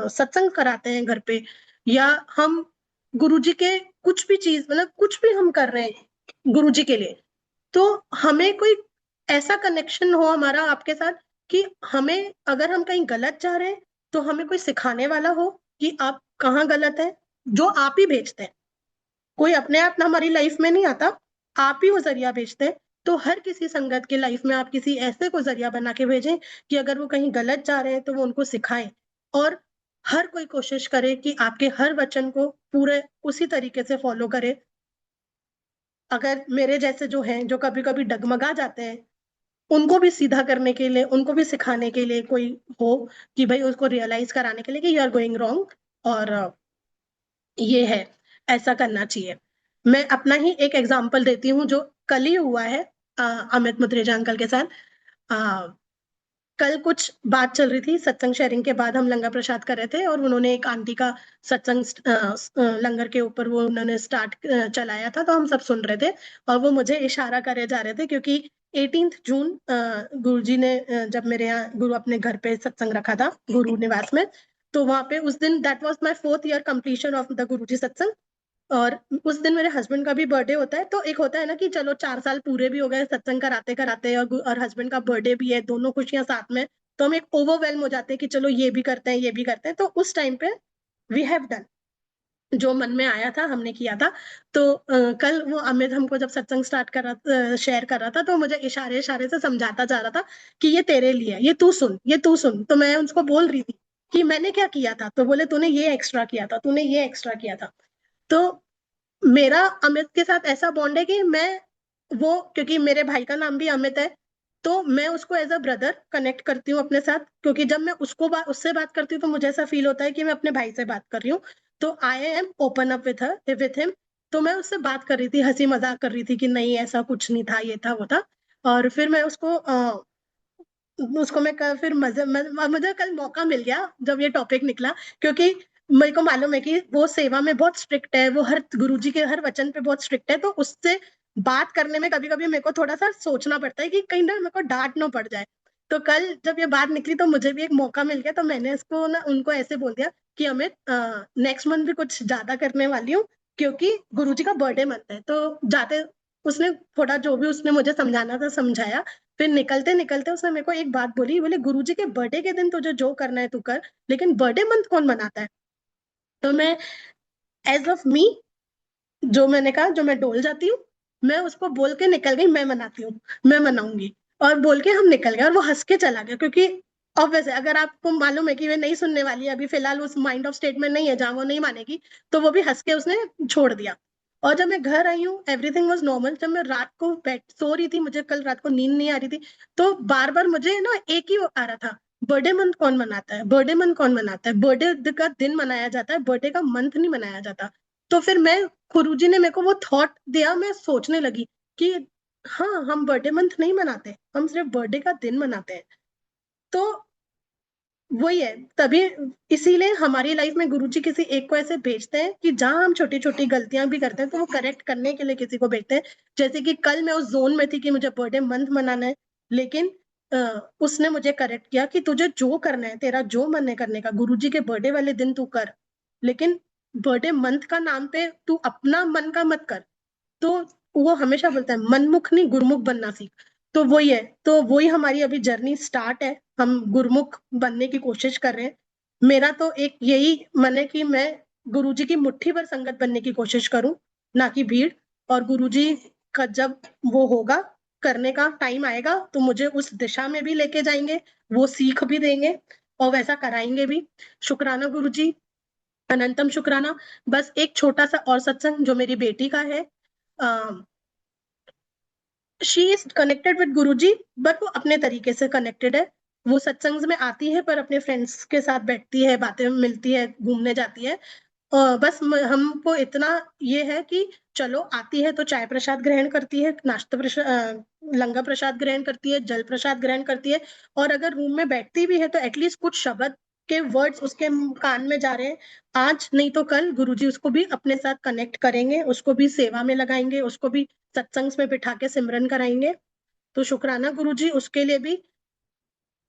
[SPEAKER 2] सत्संग कराते हैं घर पे, या हम गुरुजी के कुछ भी चीज, मतलब कुछ भी हम कर रहे हैं गुरुजी के लिए, तो हमें कोई ऐसा कनेक्शन हो हमारा आपके साथ कि हमें, अगर हम कहीं गलत जा रहे हैं तो हमें कोई सिखाने वाला हो कि आप कहाँ गलत है, जो आप ही भेजते हैं। कोई अपने आप ना हमारी लाइफ में नहीं आता, आप ही वो जरिया भेजते हैं। तो हर किसी संगत के लाइफ में आप किसी ऐसे को जरिया बना के भेजें कि अगर वो कहीं गलत जा रहे हैं तो वो उनको सिखाएं। और हर कोई कोशिश करे कि आपके हर वचन को पूरे उसी तरीके से फॉलो करे। अगर मेरे जैसे जो हैं, जो कभी कभी डगमगा जाते हैं, उनको भी सीधा करने के लिए, उनको भी सिखाने के लिए कोई हो, कि भाई उसको रियलाइज कराने के लिए कि यू आर गोइंग रॉन्ग, और ये है, ऐसा करना चाहिए। मैं अपना ही एक एग्जांपल देती हूँ जो कल ही हुआ है अमित मुद्रेजा अंकल के साथ। कल कुछ बात चल रही थी, सत्संग शेयरिंग के बाद हम लंगर प्रसाद कर रहे थे, और उन्होंने एक आंटी का सत्संग लंगर के ऊपर वो उन्होंने स्टार्ट चलाया था, तो हम सब सुन रहे थे। और वो मुझे इशारा करे जा रहे थे, क्योंकि 18 जून गुरुजी ने जब मेरे यहाँ गुरु अपने घर पे सत्संग रखा था गुरु निवास में, तो वहां पे उस दिन that was my 4th year completion of the Guruji satsang. और उस दिन मेरे हस्बैंड का भी बर्थडे होता है, तो एक होता है ना कि चलो 4 साल पूरे भी हो गए सत्संग कराते कराते, और हस्बैंड का बर्थडे भी है, दोनों खुशियां साथ में, तो हम एक ओवरवेलम हो जाते हैं कि चलो ये भी करते हैं ये भी करते हैं। तो उस टाइम पे वी हैव डन जो मन में आया था, हमने किया था। तो कल वो अमित हमको जब सत्संग स्टार्ट कर रहा, शेयर कर रहा था, तो मुझे इशारे इशारे से समझाता जा रहा था कि ये तेरे लिए है, ये तू सुन, ये तू सुन। तो मैं उसको बोल रही थी कि मैंने क्या किया था, तो बोले तूने ये एक्स्ट्रा किया था, तूने ये एक्स्ट्रा किया था। तो मेरा अमित के साथ ऐसा बॉन्ड है कि मैं वो, क्योंकि मेरे भाई का नाम भी अमित है, तो मैं उसको एज अ ब्रदर कनेक्ट करती हूँ अपने साथ, क्योंकि जब मैं उससे बात करती हूँ तो मुझे ऐसा फील होता है कि मैं अपने भाई से बात कर रही हूँ। तो I am open up with him. तो मैं उससे बात कर रही थी, हंसी मजाक कर रही थी कि नहीं ऐसा कुछ नहीं था, ये था वो था। और फिर मैं उसको मैं फिर मुझे कल मौका मिल गया जब ये टॉपिक निकला, क्योंकि मेरे को मालूम है कि वो सेवा में बहुत स्ट्रिक्ट है, वो हर गुरुजी के हर वचन पे बहुत स्ट्रिक्ट है, तो उससे बात करने में कभी कभी मेरे को थोड़ा सा सोचना पड़ता है कि कहीं ना मेरे को डांट ना पड़ जाए। तो कल जब ये बात निकली तो मुझे भी एक मौका मिल गया, तो मैंने इसको ना उनको ऐसे बोल दिया कि अमित नेक्स्ट मंथ भी कुछ ज्यादा करने वाली हूँ, क्योंकि गुरुजी का बर्थडे मंथ है। तो जाते उसने थोड़ा जो भी उसने मुझे समझाना था समझाया। फिर निकलते निकलते उसने मेरे को एक बात बोली, बोले गुरुजी के बर्थडे के दिन तुझे जो करना है तू कर, लेकिन बर्थडे मंथ कौन मनाता है। तो मैं एज ऑफ मी, जो मैंने कहा, जो मैं डोल जाती हूँ, मैं उसको बोल के निकल गई, मैं मनाती हूँ, मैं मनाऊंगी। और बोल के हम निकल गए, और वो हंस के चला गया, क्योंकि ऑब्वियस है, अगर आपको मालूम है कि वे नहीं सुनने वाली है, अभी फिलहाल उस माइंड ऑफ स्टेट में नहीं है जहां वो नहीं मानेगी, तो वो भी हंस के उसने छोड़ दिया। और जब मैं घर आई हूँ एवरीथिंग वाज नॉर्मल। जब मैं रात को बेड सो रही थी, मुझे कल रात को नींद नहीं आ रही थी, तो बार बार मुझे ना एक ही आ रहा था, बर्थडे मंथ कौन मनाता है, बर्थडे मंथ कौन मनाता है, बर्थडे का दिन मनाया जाता है, बर्थडे का मंथ नहीं मनाया जाता। तो फिर मैं, गुरुजी ने मेरे को वो थॉट दिया, मैं सोचने लगी कि हाँ, हम बर्थडे मंथ नहीं मनाते, हम सिर्फ बर्थडे का दिन मनाते हैं। तो वही है, तभी इसीलिए हमारी लाइफ में गुरुजी किसी एक को ऐसे भेजते हैं कि जहां हम छोटी छोटी गलतियां भी करते हैं तो वो करेक्ट करने के लिए किसी को भेजते हैं। जैसे कि कल मैं उस जोन में थी कि मुझे बर्थडे मंथ मनाना है, लेकिन उसने मुझे करेक्ट किया कि तुझे जो करना है, तेरा जो मन है करने का, गुरुजी के बर्थडे वाले दिन तू कर, लेकिन बर्थडे मंथ का नाम पे तू अपना मन का मत कर। तो वो हमेशा बोलता है मनमुख नहीं गुरुमुख बनना सीख। तो वही है, तो वही हमारी अभी जर्नी स्टार्ट है, हम गुरुमुख बनने की कोशिश कर रहे हैं। मेरा तो एक यही मन है कि मैं गुरुजी की मुट्ठी भर संगत बनने की कोशिश करूं, ना कि भीड़। और गुरुजी का जब वो होगा, करने का टाइम आएगा तो मुझे उस दिशा में भी लेके जाएंगे, वो सीख भी देंगे और वैसा कराएंगे भी। शुक्राना गुरुजी, अनंतम शुक्राना। बस एक छोटा सा और सत्संग जो मेरी बेटी का है, she is connected with Guruji, but वो अपने तरीके से कनेक्टेड है। वो सत्संग में आती है पर अपने फ्रेंड्स के साथ बैठती है, बातें मिलती है, घूमने जाती है। बस हमको इतना ये है कि चलो आती है तो चाय प्रसाद ग्रहण करती है, नाश्ता प्रसाद, लंगर प्रसाद ग्रहण करती है, जल प्रसाद ग्रहण करती है। और अगर रूम में बैठती भी है तो एटलीस्ट कुछ शब्द के वर्ड्स उसके कान में जा रहे हैं। आज नहीं तो कल गुरुजी उसको भी अपने साथ कनेक्ट करेंगे, उसको भी सेवा में लगाएंगे, उसको भी सत्संग में बिठा के सिमरन कराएंगे। तो शुक्राना गुरुजी, उसके लिए भी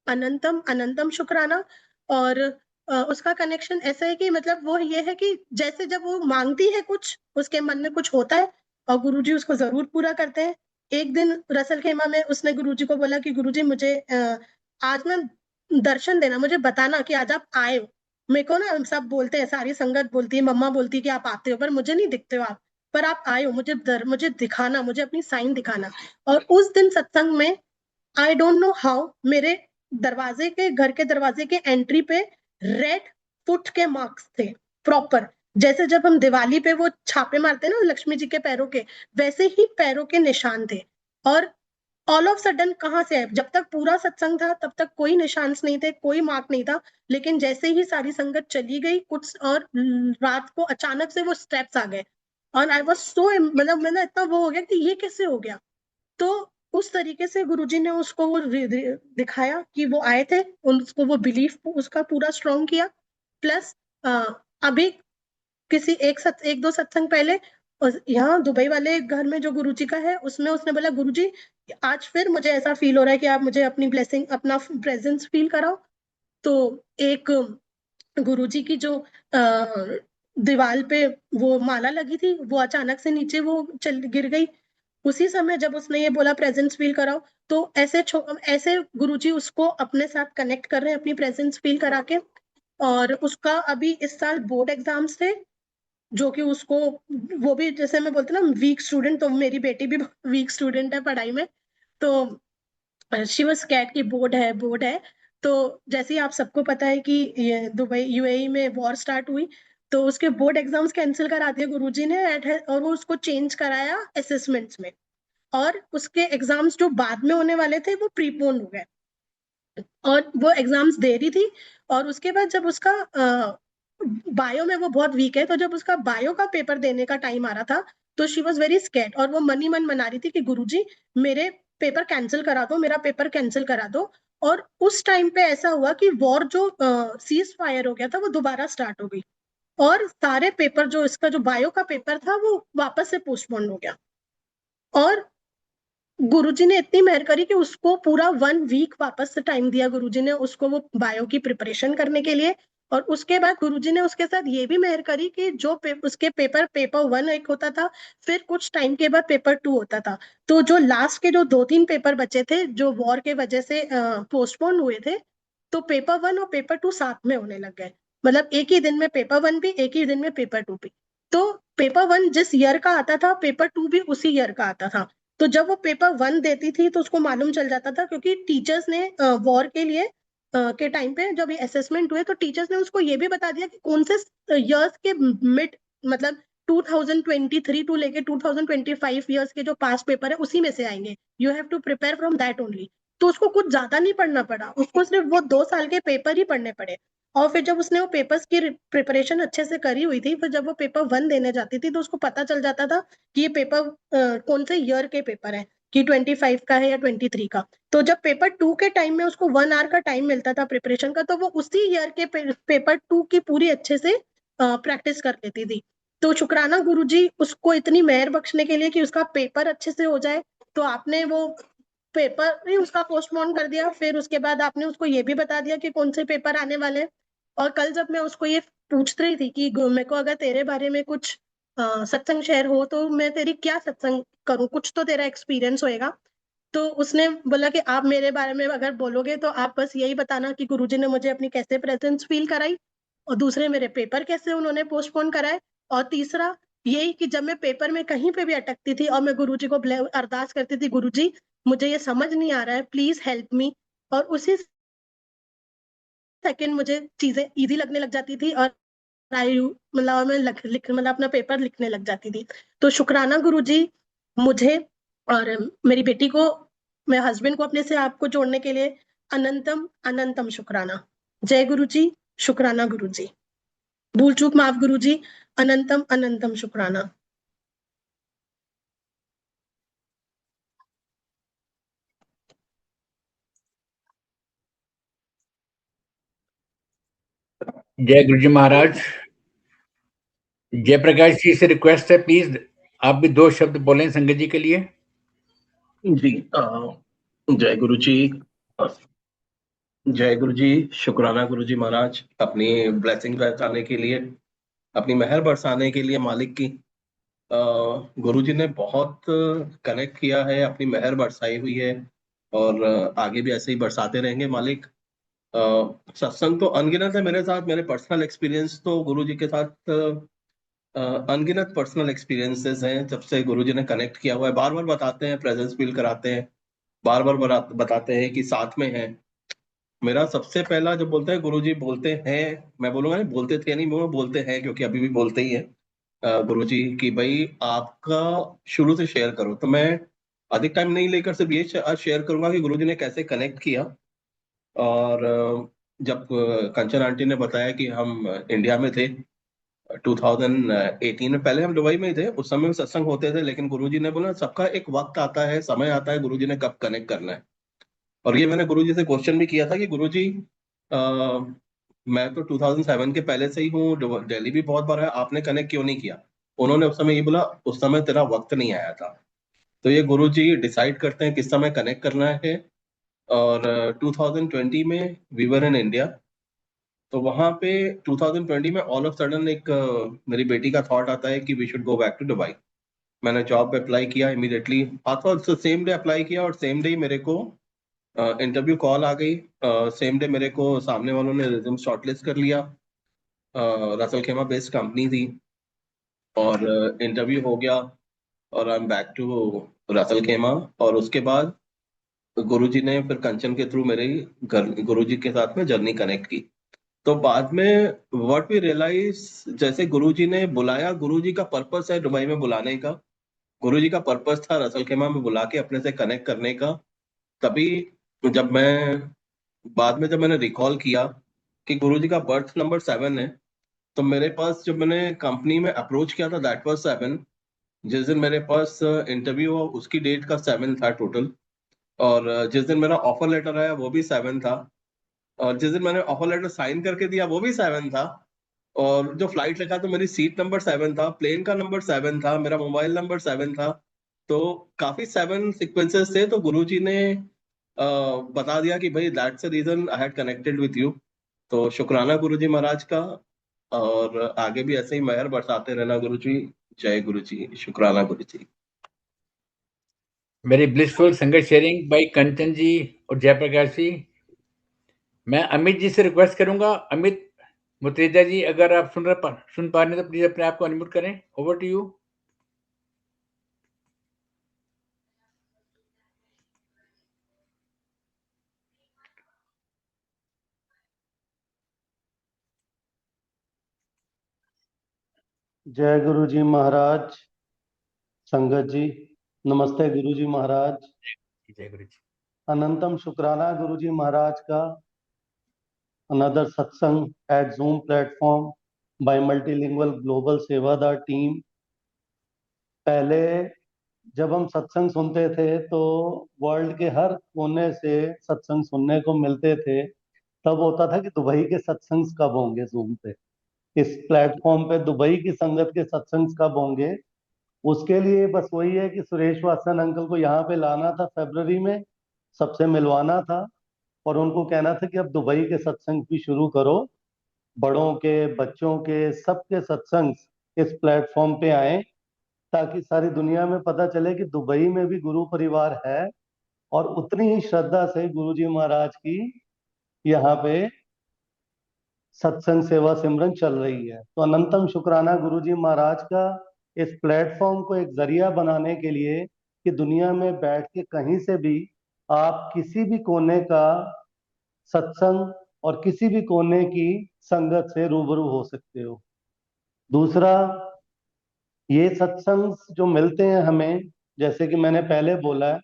[SPEAKER 2] अनंतम अनंतम शुक्राना। और उसका कनेक्शन ऐसा है कि मतलब वो ये है कि जैसे जब वो मांगती है कुछ, उसके मन में कुछ होता है और गुरुजी उसको जरूर पूरा करते हैं। एक दिन रसल खेमा में उसने गुरुजी को बोला कि गुरुजी मुझे आज ना दर्शन देना, मुझे बताना कि आज आप आए हो। मेरे को ना सब बोलते हैं, सारी संगत बोलती है, मम्मा बोलती है कि आप आते हो, पर मुझे नहीं दिखते हो आप, पर आप आए हो, मुझे दिखाना, मुझे अपनी साइन दिखाना। और उस दिन सत्संग में आई डोंट नो हाउ मेरे दरवाजे के, घर के दरवाजे के एंट्री पे रेड फुट के मार्क्स थे प्रॉपर। जैसे जब हम दिवाली पे वो छापे मारते हैं ना लक्ष्मी जी के पैरों के, वैसे ही पैरों के निशान थे। और ऑल ऑफ सडन कहाँ से आए, जब तक पूरा सत्संग था तब तक कोई निशान नहीं थे, कोई मार्क नहीं था। लेकिन जैसे ही सारी संगत चली गई कुछ और रात को अचानक से वो स्टेप्स आ गए। और आई वॉज सो, मतलब मैंने इतना वो हो गया कि ये कैसे हो गया। तो उस तरीके से गुरुजी ने उसको वो दिखाया कि वो आए थे, उसको वो बिलीफ उसका पूरा स्ट्रॉन्ग किया। प्लस अभी किसी एक दो सत्संग पहले यहाँ दुबई वाले घर में जो गुरुजी का है, उसमें उसने बोला गुरुजी आज फिर मुझे ऐसा फील हो रहा है कि आप मुझे अपनी ब्लेसिंग, अपना प्रेजेंस फील कराओ। तो एक गुरुजी की जो दीवार पे वो माला लगी थी, वो अचानक से नीचे वो चल गिर गई। उसी समय जब उसने ये बोला प्रेजेंस फील कराओ, तो ऐसे गुरुजी उसको अपने साथ कनेक्ट कर रहे हैं, अपनी प्रेजेंस फील करा के। और उसका अभी इस साल बोर्ड एग्जाम्स थे, जो कि उसको, वो भी जैसे मैं बोलती ना वीक स्टूडेंट, तो मेरी बेटी भी वीक स्टूडेंट है पढ़ाई में। तो शी वाज स्कैर्ड कि बोर्ड है। तो जैसे ही आप सबको पता है कि ये दुबई यूएई में वॉर स्टार्ट हुई, तो उसके बोर्ड एग्जाम्स कैंसिल करा दिए गुरुजी ने और वो उसको चेंज कराया असेसमेंट्स में। और उसके एग्जाम्स जो बाद में होने वाले थे वो प्रीपोन हो गए, और वो एग्जाम्स दे रही थी। और उसके बाद जब उसका बायो में वो बहुत वीक है, तो जब उसका बायो का पेपर देने का टाइम आ रहा था, तो शी वॉज वेरी स्कैर्ड, और वो मन ही मन मना रही थी कि गुरुजी मेरे पेपर कैंसिल करा दो, मेरा पेपर कैंसिल करा दो। और उस टाइम पे ऐसा हुआ कि वॉर जो सीज फायर हो गया था वो दोबारा स्टार्ट हो गई, और सारे पेपर, जो इसका जो बायो का पेपर था वो वापस से पोस्टपोन हो गया। और गुरुजी ने इतनी मेहर करी कि उसको पूरा 1 वीक वापस से टाइम दिया गुरुजी ने उसको, वो बायो की प्रिपरेशन करने के लिए। और उसके बाद गुरुजी ने उसके साथ ये भी मेहर करी कि जो उसके पेपर 1 एक होता था, फिर कुछ टाइम के बाद पेपर 2 होता था। तो जो लास्ट के जो 2-3 पेपर बचे थे जो वॉर के वजह से पोस्टपोन हुए थे, तो पेपर 1 और पेपर 2 साथ में होने लग गए। मतलब एक ही दिन में पेपर 1 भी, एक ही दिन में पेपर 2 भी। तो पेपर 1 जिस ईयर का आता था, पेपर 2 भी उसी ईयर का आता था। तो जब वो पेपर 1 देती थी तो उसको मालूम चल जाता था, क्योंकि टीचर्स ने वॉर के लिए के टाइम पे जब ये असेसमेंट हुए, तो टीचर्स ने उसको ये भी बता दिया कि कौन से ईयर्स के मिड, मतलब 2023 टू लेके 2025 ईयर्स के जो पास पेपर है उसी में से आएंगे, you have to prepare from that only. तो उसको कुछ ज्यादा नहीं पढ़ना पड़ा, उसको सिर्फ वो 2 साल के पेपर ही पढ़ने पड़े। और फिर जब उसने वो पेपर्स की प्रिपरेशन अच्छे से करी हुई थी, फिर जब वो पेपर 1 देने जाती थी तो उसको पता चल जाता था कि ये पेपर कौन से ईयर के पेपर है, कि 25 का है या 23 का। तो जब पेपर 2 के टाइम में उसको 1 आवर का टाइम मिलता था प्रिपरेशन का, तो वो उसी ईयर के पेपर 2 की पूरी अच्छे से प्रैक्टिस कर लेती थी। तो शुक्राना गुरुजी उसको इतनी मेहर बख्शने के लिए कि उसका पेपर अच्छे से हो जाए। तो आपने वो पेपर नहीं उसका पोस्टपोन कर दिया, फिर उसके बाद आपने उसको ये भी बता दिया कि कौन से पेपर आने वाले। और कल जब मैं उसको ये पूछ रही थी कि मेरे को अगर तेरे बारे में कुछ सत्संग शेयर हो तो मैं तेरी क्या सत्संग करूं, कुछ तो तेरा एक्सपीरियंस होएगा। तो उसने बोला कि आप मेरे बारे में अगर बोलोगे तो आप बस यही बताना कि गुरुजी ने मुझे अपनी कैसे प्रेजेंस फील कराई, और दूसरे मेरे पेपर कैसे उन्होंने पोस्टपोन कराए, और तीसरा यही कि जब मैं पेपर में कहीं पे भी अटकती थी और मैं गुरुजी को अरदास करती थी, गुरुजी मुझे ये समझ नहीं आ रहा है, प्लीज हेल्प मी। और उसी सेकंड मुझे चीजें इजी लगने लग जाती थी, और आई मतलब और मैं मतलब अपना पेपर लिखने लग जाती थी। तो शुक्राना गुरुजी, मुझे और मेरी बेटी को, मेरे हस्बैंड को अपने से आपको जोड़ने के लिए अनंतम अनंतम शुक्राना। जय गुरु जी, शुक्राना गुरु जी, भूल चूक माफ गुरु जी, अनंतम अनंतम शुक्राना।
[SPEAKER 1] जय गुरु जी महाराज। जयप्रकाश जी से रिक्वेस्ट है, प्लीज आप भी 2 शब्द बोलें संगत जी के लिए।
[SPEAKER 3] जी जय गुरु जी। जय गुरु जी, शुक्राना गुरु जी महाराज, अपनी ब्लेसिंग बरसाने के लिए, अपनी मेहर बरसाने के लिए मालिक की। गुरु जी ने बहुत कनेक्ट किया है, अपनी मेहर बरसाई हुई है, और आगे भी ऐसे ही बरसाते रहेंगे मालिक। सत्संग तो अनगिनत है मेरे साथ, मेरे पर्सनल एक्सपीरियंस तो गुरु जी के साथ अनगिनत पर्सनल एक्सपीरियंसेस हैं जब से गुरु जी ने कनेक्ट किया हुआ है। बार बार बताते हैं, प्रेजेंस फील कराते हैं, बार बार बताते हैं कि साथ में हैं। मेरा सबसे पहला जो बोलते हैं गुरुजी बोलते हैं, मैं बोलूंगा नहीं बोलते थे नहीं, वो बोलते हैं क्योंकि अभी भी बोलते ही है गुरुजी कि भाई आपका शुरू से शेयर करो। तो मैं अधिक टाइम नहीं लेकर सिर्फ ये शेयर करूंगा कि गुरुजी ने कैसे कनेक्ट किया। और जब कंचन आंटी ने बताया कि हम इंडिया में थे 2018 में, पहले हम दुबई में ही थे, उस समय भी सत्संग होते थे, लेकिन गुरुजी ने बोला सबका एक वक्त आता है, समय आता है, गुरुजी ने कब कनेक्ट करना है। और ये मैंने गुरुजी से क्वेश्चन भी किया था कि गुरुजी अ, मैं तो 2007 के पहले से ही हूँ, दिल्ली भी बहुत बार है, आपने कनेक्ट क्यों नहीं किया? उन्होंने उस समय ये बोला उस समय तेरा वक्त नहीं आया था। तो ये गुरुजी डिसाइड करते हैं किस समय कनेक्ट करना है। और 2020 में वी वर इन इंडिया, तो वहां पे 2020 में ऑल ऑफ सडन एक मेरी बेटी का थॉट आता है कि we should go back to Dubai. मैंने जॉब पे अप्लाई किया इमीडिएटली, हाथों सेम डे अप्लाई किया, और सेम डे मेरे को इंटरव्यू कॉल आ गई। सेम डे मेरे को सामने वालों ने रिज्यूम शॉर्टलिस्ट कर लिया। रसल खेमा बेस्ड कंपनी थी, और इंटरव्यू हो गया, और I am back to Ras Al Khaimah. और उसके बाद गुरुजी ने फिर कंचन के थ्रू मेरे घर गुरुजी के साथ में जर्नी कनेक्ट की। तो बाद में व्हाट वी रियलाइज, जैसे गुरुजी ने बुलाया, गुरुजी का पर्पस है दुबई में बुलाने का, गुरुजी का पर्पस था रसल खेमा में बुला के अपने से कनेक्ट करने का। तभी जब मैं बाद में जब मैंने रिकॉल किया कि गुरुजी का बर्थ नंबर 7 है, तो मेरे पास जब मैंने कंपनी में अप्रोच किया था दैट वाज 7। जिस दिन मेरे पास इंटरव्यू हुआ उसकी डेट का 7 था टोटल। और जिस दिन मेरा ऑफर लेटर आया वो भी 7 था। और जिस दिन मैंने ऑफर लेटर साइन करके दिया वो भी 7 था। और जो फ्लाइट लिखा तो मेरी सीट नंबर 7 था, प्लेन का नंबर 7 था, मेरा मोबाइल नंबर 7 था। तो काफी 7 सीक्वेंसेस थे। तो गुरुजी ने बता दिया कि भाई that's the reason I had connected with you. तो शुक्राना गुरुजी महाराज का, और आगे भी ऐसे ही मेहर बरसाते रहना गुरुजी। जय गुरुजी, शुक्राना गुरुजी।
[SPEAKER 1] वेरी ब्लिसफुल संगत शेयरिंग बाय कंचन जी और जयप्रकाश जी। मैं अमित जी से रिक्वेस्ट करूंगा, अमित मुत्रेजा जी, अगर आप सुन पा रहे हैं तो प्लीज अपने आप को अनम्यूट करें। Over to you.
[SPEAKER 4] जय गुरु जी महाराज। संगत जी नमस्ते। गुरु जी महाराज,
[SPEAKER 1] जय गुरु जी।
[SPEAKER 4] अनंतम शुक्राना गुरु जी महाराज का। Another satsang at Zoom platform by multilingual global sevadar team. पहले जब हम सत्संग सुनते थे तो वर्ल्ड के हर कोने से सत्संग सुनने को मिलते थे। तब होता था कि दुबई के सत्संग कब होंगे, जूम पे इस प्लेटफॉर्म पे दुबई की संगत के सत्संग कब होंगे। उसके लिए बस वही है कि सुरेश वासन अंकल को यहाँ पे लाना था फरवरी में, सबसे मिलवाना था, और उनको कहना था कि अब दुबई के सत्संग भी शुरू करो। बड़ों के, बच्चों के, सबके सत्संग इस प्लेटफॉर्म पे आए, ताकि सारी दुनिया में पता चले कि दुबई में भी गुरु परिवार है, और उतनी ही श्रद्धा से गुरु जी महाराज की यहाँ पे सत्संग सेवा सिमरन चल रही है। तो अनंतम शुक्राना गुरु जी महाराज का, इस प्लेटफॉर्म को एक जरिया बनाने के लिए कि दुनिया में बैठ के कहीं से भी आप किसी भी कोने का सत्संग और किसी भी कोने की संगत से रूबरू हो सकते हो। दूसरा, ये सत्संग जो मिलते हैं हमें, जैसे कि मैंने पहले बोला है,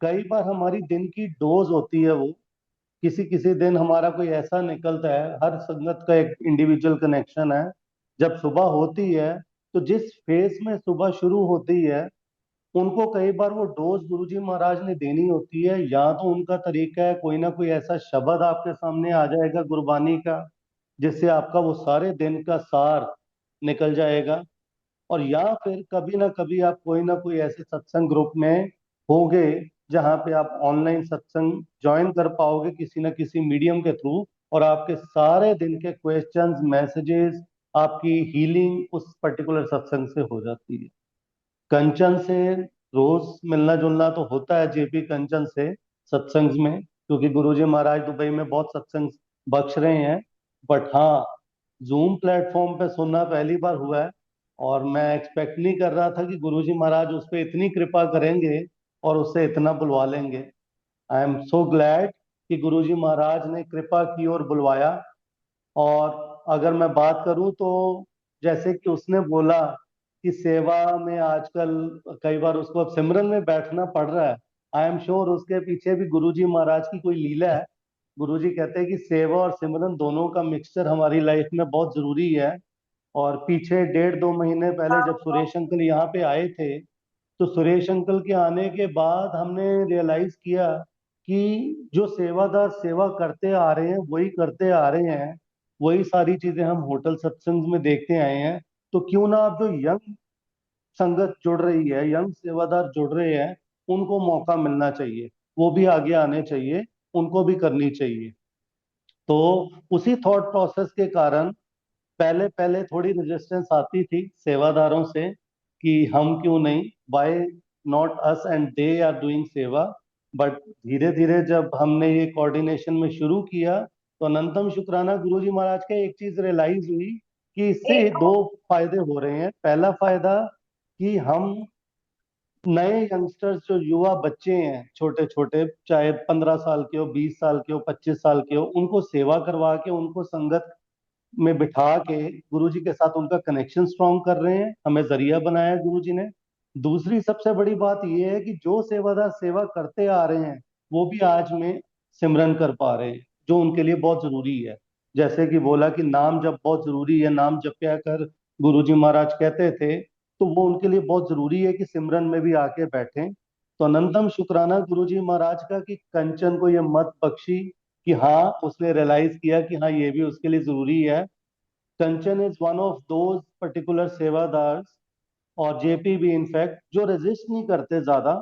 [SPEAKER 4] कई बार हमारी दिन की डोज होती है वो। किसी किसी दिन हमारा कोई ऐसा निकलता है, हर संगत का एक इंडिविजुअल कनेक्शन है। जब सुबह होती है तो जिस फेज में सुबह शुरू होती है, उनको कई बार वो डोज गुरुजी महाराज ने देनी होती है। या तो उनका तरीका है कोई ना कोई ऐसा शब्द आपके सामने आ जाएगा गुरबानी का, जिससे आपका वो सारे दिन का सार निकल जाएगा। और या फिर कभी ना कभी आप कोई ना कोई ऐसे सत्संग ग्रुप में होंगे जहां पे आप ऑनलाइन सत्संग ज्वाइन कर पाओगे किसी ना किसी मीडियम के थ्रू, और आपके सारे दिन के क्वेश्चंस, मैसेजेस, आपकी हीलिंग उस पर्टिकुलर सत्संग से हो जाती है। कंचन से रोज मिलना जुलना तो होता है, जेपी कंचन से सत्संग में, क्योंकि गुरुजी महाराज दुबई में बहुत सत्संग बख्श रहे हैं। बट हाँ, जूम प्लेटफॉर्म पे सुनना पहली बार हुआ है, और मैं एक्सपेक्ट नहीं कर रहा था कि गुरुजी महाराज उस पर इतनी कृपा करेंगे और उससे इतना बुलवा लेंगे। आई एम सो ग्लैड कि गुरुजी महाराज ने कृपा की और बुलवाया। और अगर मैं बात करूं तो जैसे कि उसने बोला कि सेवा में आजकल कई बार उसको अब सिमरन में बैठना पड़ रहा है। आई एम श्योर उसके पीछे भी गुरुजी महाराज की कोई लीला है। गुरुजी कहते हैं कि सेवा और सिमरन दोनों का मिक्सचर हमारी लाइफ में बहुत जरूरी है। और पीछे 1.5-2 महीने पहले जब सुरेश अंकल यहाँ पे आए थे, तो सुरेश अंकल के आने के बाद हमने रियलाइज किया कि जो सेवादार सेवा करते आ रहे हैं वही करते आ रहे हैं, वही सारी चीजें हम होटल सत्संग में देखते आए हैं। तो क्यों ना आप जो यंग संगत जुड़ रही है, यंग सेवादार जुड़ रहे हैं, उनको मौका मिलना चाहिए, वो भी आगे आने चाहिए, उनको भी करनी चाहिए। तो उसी थॉट प्रोसेस के कारण पहले पहले थोड़ी रेजिस्टेंस आती थी सेवादारों से कि हम क्यों नहीं, why not us and they are doing seva. But धीरे धीरे जब हमने ये कोऑर्डिनेशन में शुरू किया, तो अनंतम शुक्राना गुरुजी महाराज का एक चीज रियलाइज हुई कि इससे दो फायदे हो रहे हैं। पहला फायदा कि हम नए यंगस्टर्स, जो युवा बच्चे हैं छोटे छोटे, चाहे 15 साल के हो, 20 साल के हो, 25 साल के हो, उनको सेवा करवा के उनको संगत में बिठा के गुरुजी के साथ उनका कनेक्शन स्ट्रॉन्ग कर रहे हैं। हमें जरिया बनाया है गुरुजी ने। दूसरी सबसे बड़ी बात यह है कि जो सेवादार सेवा करते आ रहे हैं वो भी आज में सिमरन कर पा रहे हैं, जो उनके लिए बहुत जरूरी है। जैसे कि बोला कि नाम जप बहुत जरूरी है, नाम जपया कर गुरुजी महाराज कहते थे, तो वो उनके लिए बहुत जरूरी है कि सिमरन में भी आके बैठें। तो अनंतम शुक्राना गुरुजी महाराज का कि कंचन को ये मत बख्शी, कि हाँ उसने रियलाइज किया कि हाँ ये भी उसके लिए जरूरी है। Kanchan is one of those particular sevadars, और जेपी भी इनफैक्ट, जो रेजिस्ट नहीं करते ज्यादा।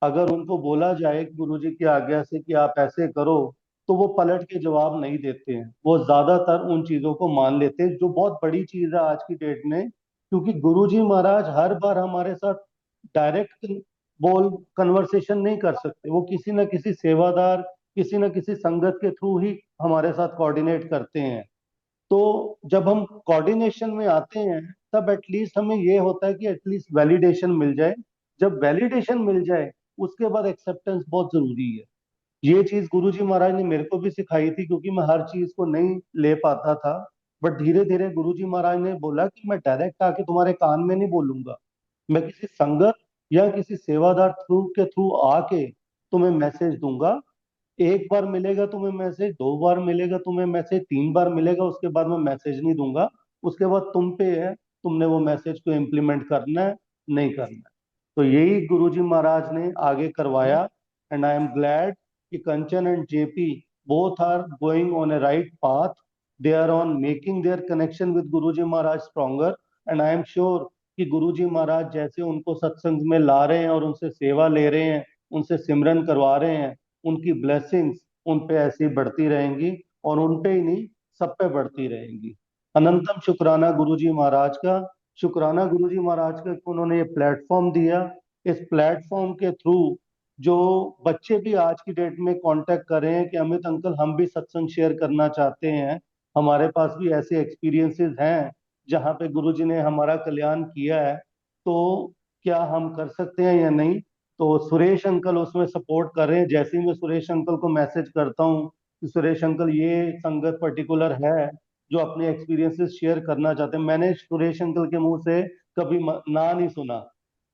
[SPEAKER 4] अगर उनको बोला जाए गुरुजी की आज्ञा से कि आप ऐसे करो, तो वो पलट के जवाब नहीं देते हैं, वो ज्यादातर उन चीजों को मान लेते हैं, जो बहुत बड़ी चीज है आज की डेट में। क्योंकि गुरुजी महाराज हर बार हमारे साथ डायरेक्ट बोल कन्वर्सेशन नहीं कर सकते, वो किसी न किसी सेवादार, किसी न किसी संगत के थ्रू ही हमारे साथ कोऑर्डिनेट करते हैं। तो जब हम कोऑर्डिनेशन में आते हैं, तब एटलीस्ट हमें ये होता है कि एटलीस्ट वैलिडेशन मिल जाए। जब वैलिडेशन मिल जाए, उसके बाद एक्सेप्टेंस बहुत जरूरी है। ये चीज गुरुजी महाराज ने मेरे को भी सिखाई थी, क्योंकि मैं हर चीज को नहीं ले पाता था। बट धीरे धीरे गुरुजी महाराज ने बोला कि मैं डायरेक्ट आके तुम्हारे कान में नहीं बोलूंगा, मैं किसी संगत या किसी सेवादार थ्रू आके तुम्हें मैसेज दूंगा। एक बार मिलेगा तुम्हें मैसेज, 2 बार मिलेगा तुम्हें मैसेज, 3 बार मिलेगा, उसके बाद मैं मैसेज नहीं दूंगा। उसके बाद तुम पे है, तुमने वो मैसेज को इम्प्लीमेंट करना है, नहीं करना है। तो यही गुरुजी महाराज ने आगे करवाया। एंड आई एम ग्लैड कि Kanchan and JP both are going on a right path. They are on making their connection with Guruji Maharaj stronger. And I am sure कि गुरुजी महाराज जैसे उनको सत्संग में ला रहे हैं और उनसे सेवा ले रहे हैं, उनसे सिमरन करवा रहे हैं, उनकी ब्लेसिंग्स उन पे ऐसी बढ़ती रहेंगी, और उन पे ही नहीं, सब पे बढ़ती रहेंगी। अनंतम शुक्राना गुरुजी महाराज का। शुक्राना गुरुजी महाराज का कि उन्होंने ये प्लेटफॉर्म दिया। इस प्लेटफॉर्म के थ्रू जो बच्चे भी आज की डेट में कांटेक्ट कर रहे हैं कि अमित अंकल हम भी सत्संग शेयर करना चाहते हैं, हमारे पास भी ऐसे एक्सपीरियंसेस हैं जहाँ पे गुरुजी ने हमारा कल्याण किया है, तो क्या हम कर सकते हैं या नहीं। तो सुरेश अंकल उसमें सपोर्ट कर रहे हैं। जैसे ही मैं सुरेश अंकल को मैसेज करता हूँ कि सुरेश अंकल ये संगत पर्टिकुलर है जो अपने एक्सपीरियंसेस शेयर करना चाहते हैं, मैंने सुरेश अंकल के मुंह से कभी ना नहीं सुना।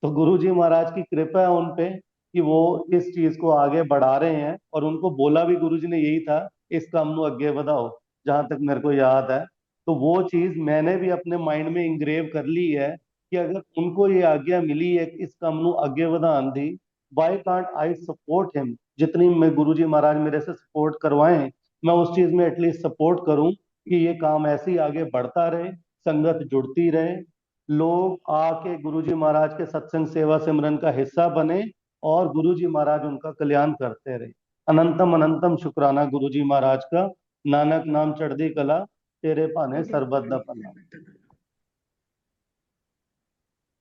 [SPEAKER 4] तो गुरुजी महाराज की कृपा है उन पे कि वो इस चीज को आगे बढ़ा रहे हैं, और उनको बोला भी गुरुजी ने यही था, इस काम को आगे बढ़ाओ, जहां तक मेरे को याद है। तो वो चीज मैंने भी अपने माइंड में इंग्रेव कर ली है कि अगर उनको ये आज्ञा मिली है कि इस काम को आगे बढ़ाने दी, why can't I support him. जितनी मैं गुरुजी महाराज मेरे से सपोर्ट करवाएं, मैं उस चीज में एटलीस्ट सपोर्ट करूं कि ये काम ऐसे ही आगे बढ़ता रहे, संगत जुड़ती रहे, लोग आके गुरुजी महाराज के सत्संग सेवा सिमरन का हिस्सा बने, और गुरुजी महाराज उनका कल्याण करते रहे। अनंतम अनंतम शुक्राना गुरुजी महाराज का। नानक नाम चढ़दी कला, तेरे भाने सरबत दा भला।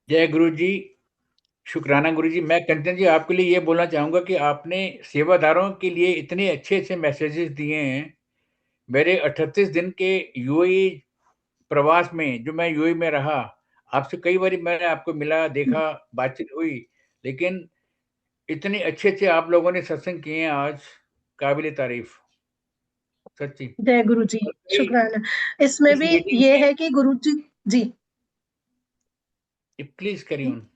[SPEAKER 1] जय गुरु जी, शुक्राना गुरु जी। मैं कंचन जी आपके लिए ये बोलना चाहूँगा कि आपने सेवादारों के लिए इतने अच्छे मैसेजेस दिए हैं। मेरे 38 दिन के यूएई प्रवास में, जो मैं यूएई में रहा, आपसे कई बार मैंने आपको मिला, देखा, बातचीत हुई, लेकिन इतने अच्छे आप लोगों ने सत्संग किए हैं आज, काबिल तारीफ, सच्ची।
[SPEAKER 2] जय गुरु जी, शुक्राना। इसमें
[SPEAKER 1] इस
[SPEAKER 2] भी
[SPEAKER 1] मीटिंग
[SPEAKER 2] ये
[SPEAKER 1] में
[SPEAKER 2] है कि गुरु जी
[SPEAKER 1] प्लीज करिए ऑन।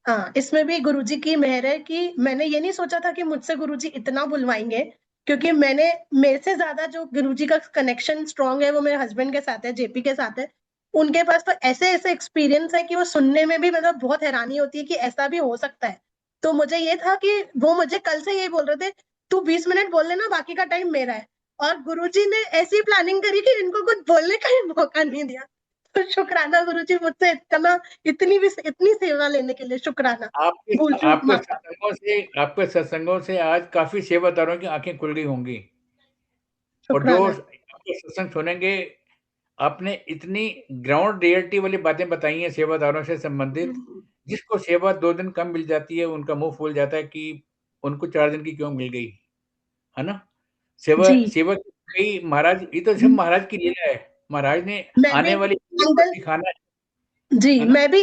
[SPEAKER 2] हाँ, इसमें भी गुरुजी की मेहर है कि मैंने ये नहीं सोचा था कि मुझसे गुरुजी इतना बुलवाएंगे, क्योंकि मेरे से ज्यादा जो गुरुजी का कनेक्शन स्ट्रांग है वो मेरे हस्बैंड के साथ है, जेपी के साथ है। उनके पास तो ऐसे ऐसे एक्सपीरियंस है कि वो सुनने में भी मतलब बहुत हैरानी होती है कि ऐसा भी हो सकता है। तो मुझे ये था कि वो मुझे कल से यही बोल रहे थे, तू 20 मिनट बोल लेना, बाकी का टाइम मेरा है। और गुरुजी ने ऐसी प्लानिंग करी कि इनको कुछ बोलने का ही मौका नहीं दिया। तो शुक्राना गुरुजी, मुझसे इतनी सेवा लेने के लिए शुक्राना।
[SPEAKER 1] आपके सत्संगों से आज काफी सेवादारों की आंखें खुल गई होंगी, और जो
[SPEAKER 2] शुक्राना।
[SPEAKER 1] आपके सत्संग सुनेंगे, आपने इतनी ग्राउंड रियलिटी वाली बातें बताई हैं सेवादारों से संबंधित। जिसको सेवा 2 दिन कम मिल जाती है, उनका मुंह फूल जाता है कि उनको 4 दिन की क्यों मिल गई, है ना? सेवा
[SPEAKER 2] जी
[SPEAKER 1] सेवा की महाराज, ये तो सब महाराज की लीला है। महाराज ने
[SPEAKER 2] मैं भी
[SPEAKER 1] आने वाली पीढ़ी को
[SPEAKER 2] अंकल
[SPEAKER 1] सिखाना
[SPEAKER 2] जी
[SPEAKER 1] है ना?
[SPEAKER 2] मैं भी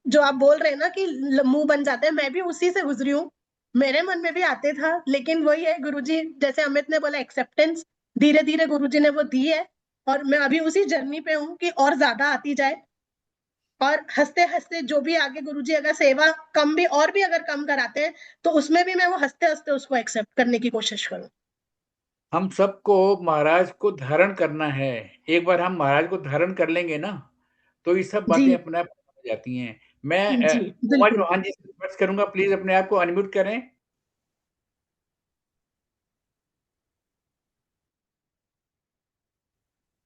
[SPEAKER 2] जो आप बोल रहे हैं ना कि मुंह बन जाते हैं, मैं भी उसी से गुजरी हूँ। मेरे मन में भी आते था, लेकिन वही है गुरुजी, जैसे अमित ने बोला, एक्सेप्टेंस धीरे धीरे गुरुजी ने वो दी है। और मैं अभी उसी जर्नी पे हूँ कि और ज्यादा आती जाए, और हंसते हंसते जो भी आगे गुरुजी अगर सेवा कम भी और भी अगर कम कराते हैं, तो उसमें भी मैं वो हंसते हंसते उसको एक्सेप्ट करने की कोशिश करूँ।
[SPEAKER 1] हम सबको महाराज को धारण करना है। एक बार हम महाराज को धारण कर लेंगे ना, तो ये सब
[SPEAKER 2] जी
[SPEAKER 1] बातें अपने आप हो जाती हैं। मैं
[SPEAKER 2] जी
[SPEAKER 1] उमा
[SPEAKER 2] बिल्कुल।
[SPEAKER 1] चौहान जी से रिक्वेस्ट करूंगा, प्लीज अपने आप को अनम्यूट करें।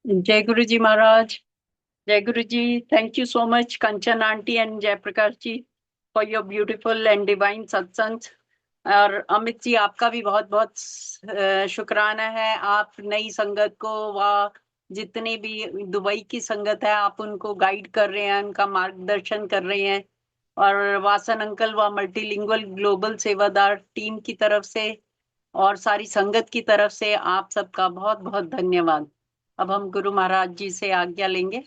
[SPEAKER 5] जय गुरु जी महाराज, जय गुरु जी। Thank you so much, Kanchan aunty and Jaiprakash ji, for your beautiful and divine सत्संग। और अमित जी, आपका भी बहुत बहुत शुक्राना है। आप नई संगत को व जितने भी दुबई की संगत है, आप उनको गाइड कर रहे हैं, उनका मार्गदर्शन कर रहे हैं। और वासन अंकल व मल्टीलिंगुअल ग्लोबल सेवादार टीम की तरफ से और सारी संगत की तरफ से आप सबका बहुत बहुत धन्यवाद। अब हम गुरु महाराज जी से आज्ञा लेंगे।